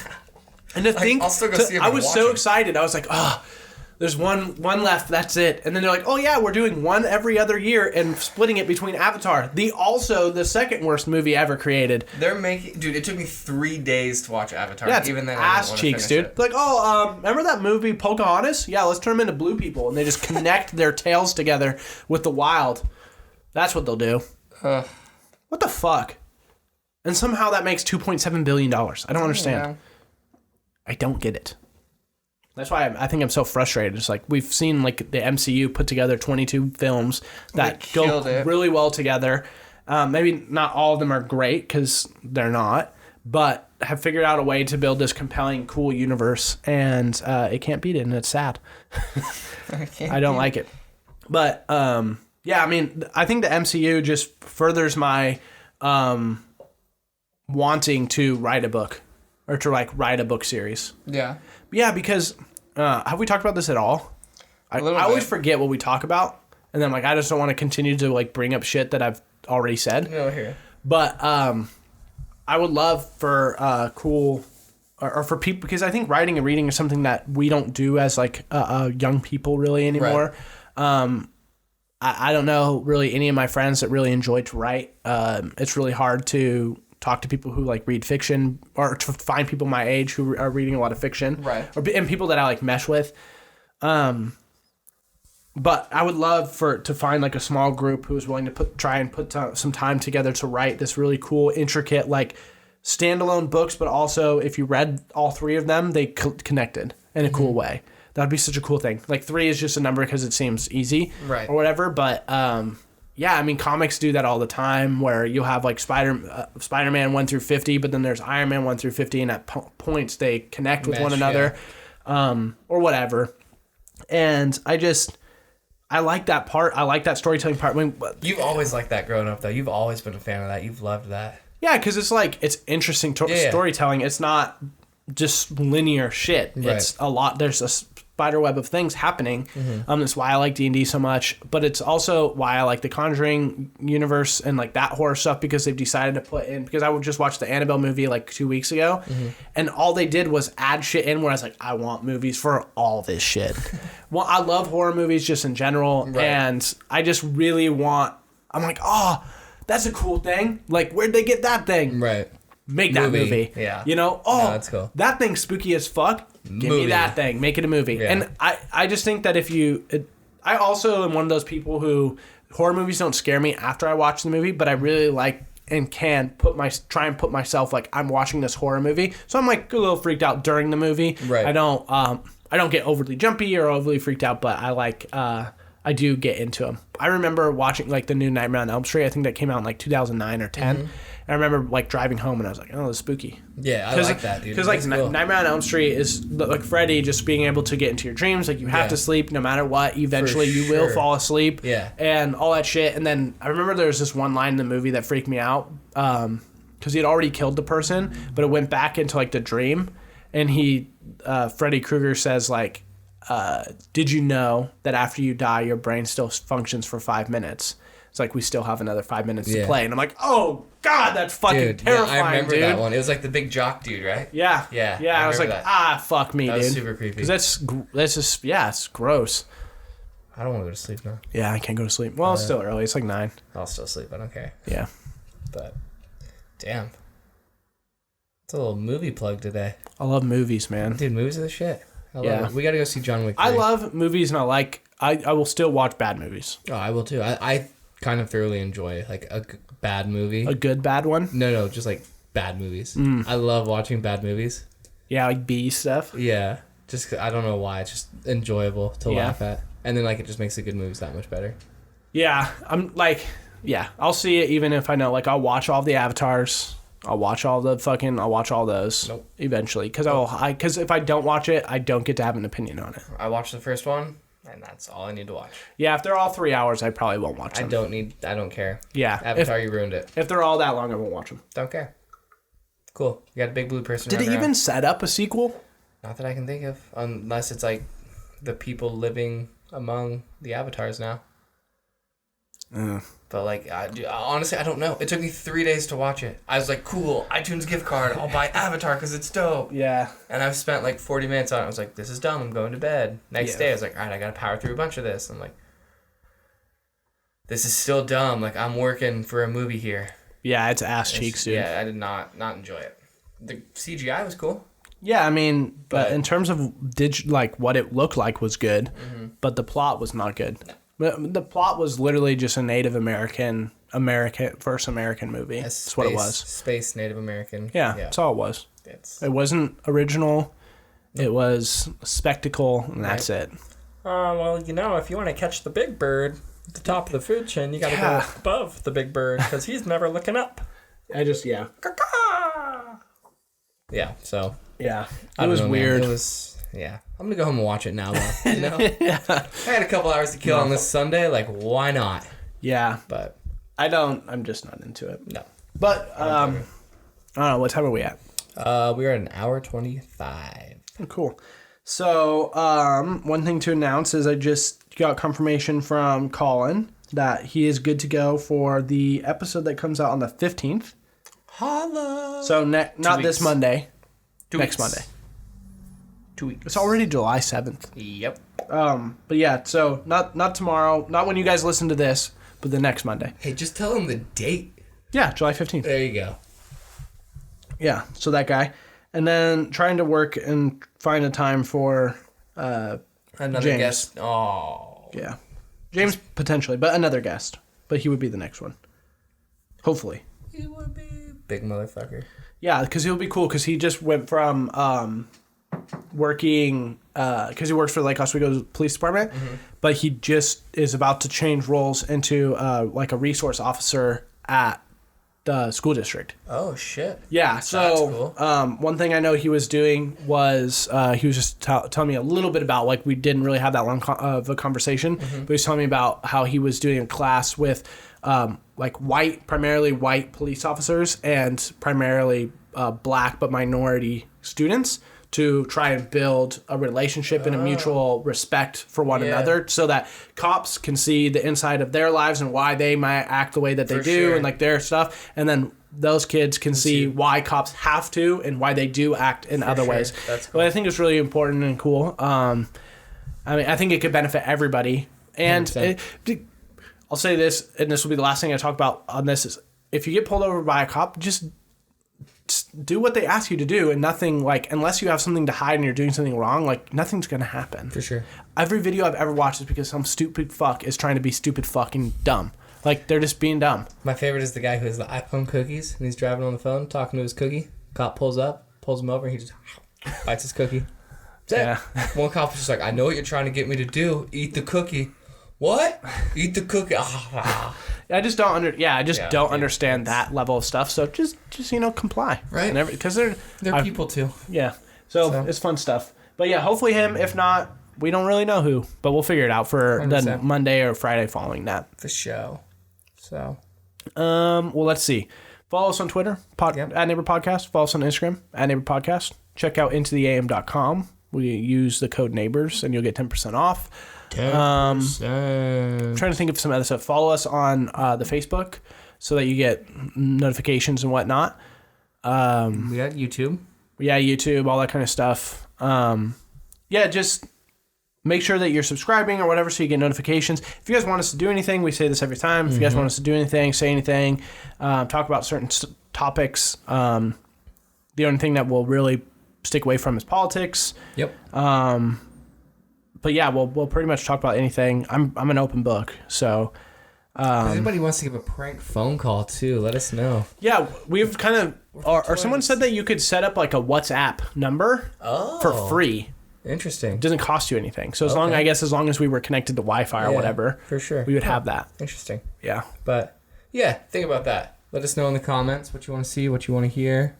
And the thing, I'll still go see 'em I and was watch so 'em. excited. I was like, there's one left. That's it. And then they're like, oh yeah, we're doing one every other year and splitting it between Avatar, the second worst movie ever created. They're making... Dude, it took me 3 days to watch Avatar. Yeah, it's even then, I ass didn't cheeks, want to dude. finish it. Like, remember that movie Pocahontas? Yeah, let's turn them into blue people, and they just connect their tails together with the wild. That's what they'll do. What the fuck? And somehow that makes $2.7 billion. I don't understand. Yeah. I don't get it. That's why I think I'm so frustrated. It's like we've seen like the MCU put together 22 films that go really well together. Maybe not all of them are great because they're not, but have figured out a way to build this compelling, cool universe, and it can't beat it, and it's sad. I don't like it. But yeah, I mean, I think the MCU just furthers my wanting to write a book or to like write a book series. Yeah. Yeah, because have we talked about this at all? I always forget what we talk about, and then like I just don't want to continue to like bring up shit that I've already said. No, here. But I would love for cool or for people, because I think writing and reading is something that we don't do as like young people really anymore. Right. I don't know really any of my friends that really enjoy to write. It's really hard to talk to people who like read fiction, or to find people my age who are reading a lot of fiction, right? And people that I like mesh with. But I would love to find like a small group who is willing to try and put some time together to write this really cool, intricate, like standalone books. But also, if you read all three of them, they connected in a cool way. That'd be such a cool thing. Like 3 is just a number because it seems easy, right, or whatever. But yeah, I mean, comics do that all the time, where you'll have like Spider-Man 1 through 50, but then there's Iron Man 1 through 50, and at points they connect with one another, or whatever. And I like that part. I like that storytelling part. I mean, you've always liked that growing up, though. You've always been a fan of that. You've loved that. Yeah, because it's like, it's interesting storytelling. It's not just linear shit. Right. It's a lot. There's a spider web of things happening. That's why I like D&D so much. But it's also why I like the Conjuring universe and like that horror stuff, because they've decided to put in, because I would just watch the Annabelle movie like 2 weeks ago, and all they did was add shit in where I was like, I want movies for all this shit. Well, I love horror movies just in general, right. And I just really I'm like, oh, that's a cool thing. Like, where'd they get that thing? Right. Make that movie. Yeah. You know? Oh, that's cool. That thing's spooky as fuck. Give me that thing. Make it a movie. Yeah. And I just think that I also am one of those people who horror movies don't scare me after I watch the movie, but I really like and can try and put myself like I'm watching this horror movie. So I'm like a little freaked out during the movie. Right. I don't get overly jumpy or overly freaked out, but I do get into them. I remember watching like the new Nightmare on Elm Street. I think that came out in like 2009 or 10. I remember like driving home and I was like, oh, it's spooky. Yeah, I like that, dude. Because like cool. Nightmare on Elm Street is like Freddy just being able to get into your dreams. Like you have to sleep no matter what. Eventually you will fall asleep. Yeah. And all that shit. And then I remember there was this one line in the movie that freaked me out because he had already killed the person, but it went back into like the dream. And Freddy Krueger says like, did you know that after you die, your brain still functions for 5 minutes? It's like, we still have another 5 minutes to play. And I'm like, oh, God, that's fucking terrifying, I remember dude. that one. It was like the big jock dude, right? Yeah. Yeah. I was like, fuck me, dude. That was super creepy. Because that's just, it's gross. I don't want to go to sleep now. Yeah, I can't go to sleep. Well, it's still early. It's like 9. I'll still sleep. I don't care. Yeah. But, damn. It's a little movie plug today. I love movies, man. Dude, movies are the shit. I love it. We got to go see John Wick 3. I love movies, and I will still watch bad movies. Oh, I will too. I kind of thoroughly enjoy like a bad movie. A good bad one? No, just like bad movies. I love watching bad movies. Yeah, like B stuff. Yeah, just I don't know why. It's just enjoyable to laugh at, and then like it just makes the good movies that much better. Yeah, I'm like, I'll see it even if I know. Like, I'll watch all the Avatars. I'll watch all those eventually, because if I don't watch it, I don't get to have an opinion on it. I watched the first one, and that's all I need to watch. Yeah, if they're all 3 hours, I probably won't watch them. I don't care. Yeah. Avatar, you ruined it. If they're all that long, I won't watch them. Don't care. Cool. You got a big blue person. Did it even set up a sequel? Not that I can think of, unless it's like the people living among the avatars now. But like, honestly, I don't know. It took me 3 days to watch it. I was like, cool, iTunes gift card. I'll buy Avatar because it's dope. Yeah. And I've spent like 40 minutes on it. I was like, this is dumb. I'm going to bed. Next day, I was like, all right, I got to power through a bunch of this. I'm like, this is still dumb. Like, I'm working for a movie here. Yeah, it's ass cheeks, dude. Yeah, I did not enjoy it. The CGI was cool. Yeah, I mean, but in terms of what it looked like was good, but the plot was not good. The plot was literally just a Native first American movie. That's what it was. Space Native American. Yeah, that's all it was. It wasn't original. It was a spectacle, and that's it. Well, if you want to catch the big bird at the top of the food chain, you got to go above the big bird because he's never looking up. Yeah, so. Yeah, it was weird. It was... Yeah, I'm gonna go home and watch it now, though. I had a couple hours to kill on this Sunday. Like, why not? Yeah, but I'm just not into it. No, but I don't know. What time are we at? We are at an hour 25. Oh, cool. So, one thing to announce is I just got confirmation from Colin that he is good to go for the episode that comes out on the 15th. Holla! So not this Monday. Next Monday. 2 weeks. It's already July 7th. Yep. But yeah, so not tomorrow, not when you guys listen to this, but the next Monday. Hey, just tell him the date. Yeah, July 15th. There you go. Yeah, so that guy. And then trying to work and find a time for another James. guest. Oh. Yeah. James potentially, but another guest. But he would be the next one. Hopefully. He would be big motherfucker. Yeah, because he'll be cool because he just went from working because he works for Lake Oswego Police Department, but he just is about to change roles into like a resource officer at the school district. Oh shit! Yeah, so that's cool. One thing I know he was doing was he was just telling me a little bit about, like, we didn't really have that long of a conversation, but he was telling me about how he was doing a class with like primarily white police officers and primarily black but minority students to try and build a relationship and a mutual respect for one another so that cops can see the inside of their lives and why they might act the way that they do and like their stuff. And then those kids can see why cops have to and why they do act in other ways. That's cool. But I think it's really important and cool. I mean, I think it could benefit everybody. And I'll say this, and this will be the last thing I talk about on this, is if you get pulled over by a cop, just do what they ask you to do, and nothing, like, unless you have something to hide and you're doing something wrong, like, nothing's gonna happen. For sure. Every video I've ever watched is because some stupid fuck is trying to be stupid fucking dumb. Like, they're just being dumb. My favorite is the guy who has the iPhone cookies, and he's driving on the phone, talking to his cookie. Cop pulls up, pulls him over, and he just bites his cookie. That's it. One cop is just like, I know what you're trying to get me to do. Eat the cookie. What? Eat the cookie. I just don't don't understand that level of stuff. So just comply, right? Because they're people too. Yeah. So it's fun stuff. But yeah, hopefully him. If not, we don't really know who, but we'll figure it out for 100%. The Monday or Friday following that. The show. So. Well, let's see. Follow us on Twitter at Neighbor Podcast. Follow us on Instagram at Neighbor Podcast. Check out intotheam.com. We use the code Neighbors and you'll get 10% off. 10%. I'm trying to think of some other stuff. Follow us on the Facebook so that you get notifications and whatnot. We got YouTube. Yeah, YouTube, all that kind of stuff. Just make sure that you're subscribing or whatever so you get notifications. If you guys want us to do anything, we say this every time. If you guys want us to do anything, say anything, talk about certain topics. The only thing that we'll really stick away from is politics. Yep. But yeah, we'll pretty much talk about anything. I'm an open book, so. If anybody wants to give a prank phone call too, let us know. Yeah, we've kind of, or someone said that you could set up like a WhatsApp number for free. Interesting. It doesn't cost you anything. So as long as we were connected to Wi-Fi or whatever, for sure, we would have that. Interesting. Yeah. But yeah, think about that. Let us know in the comments what you want to see, what you want to hear.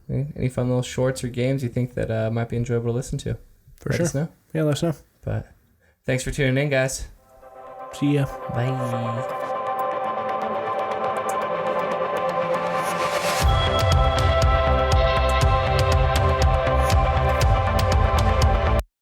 Any fun little shorts or games you think that might be enjoyable to listen to. Let us know. Yeah, let us know. But thanks for tuning in, guys. See ya. Bye.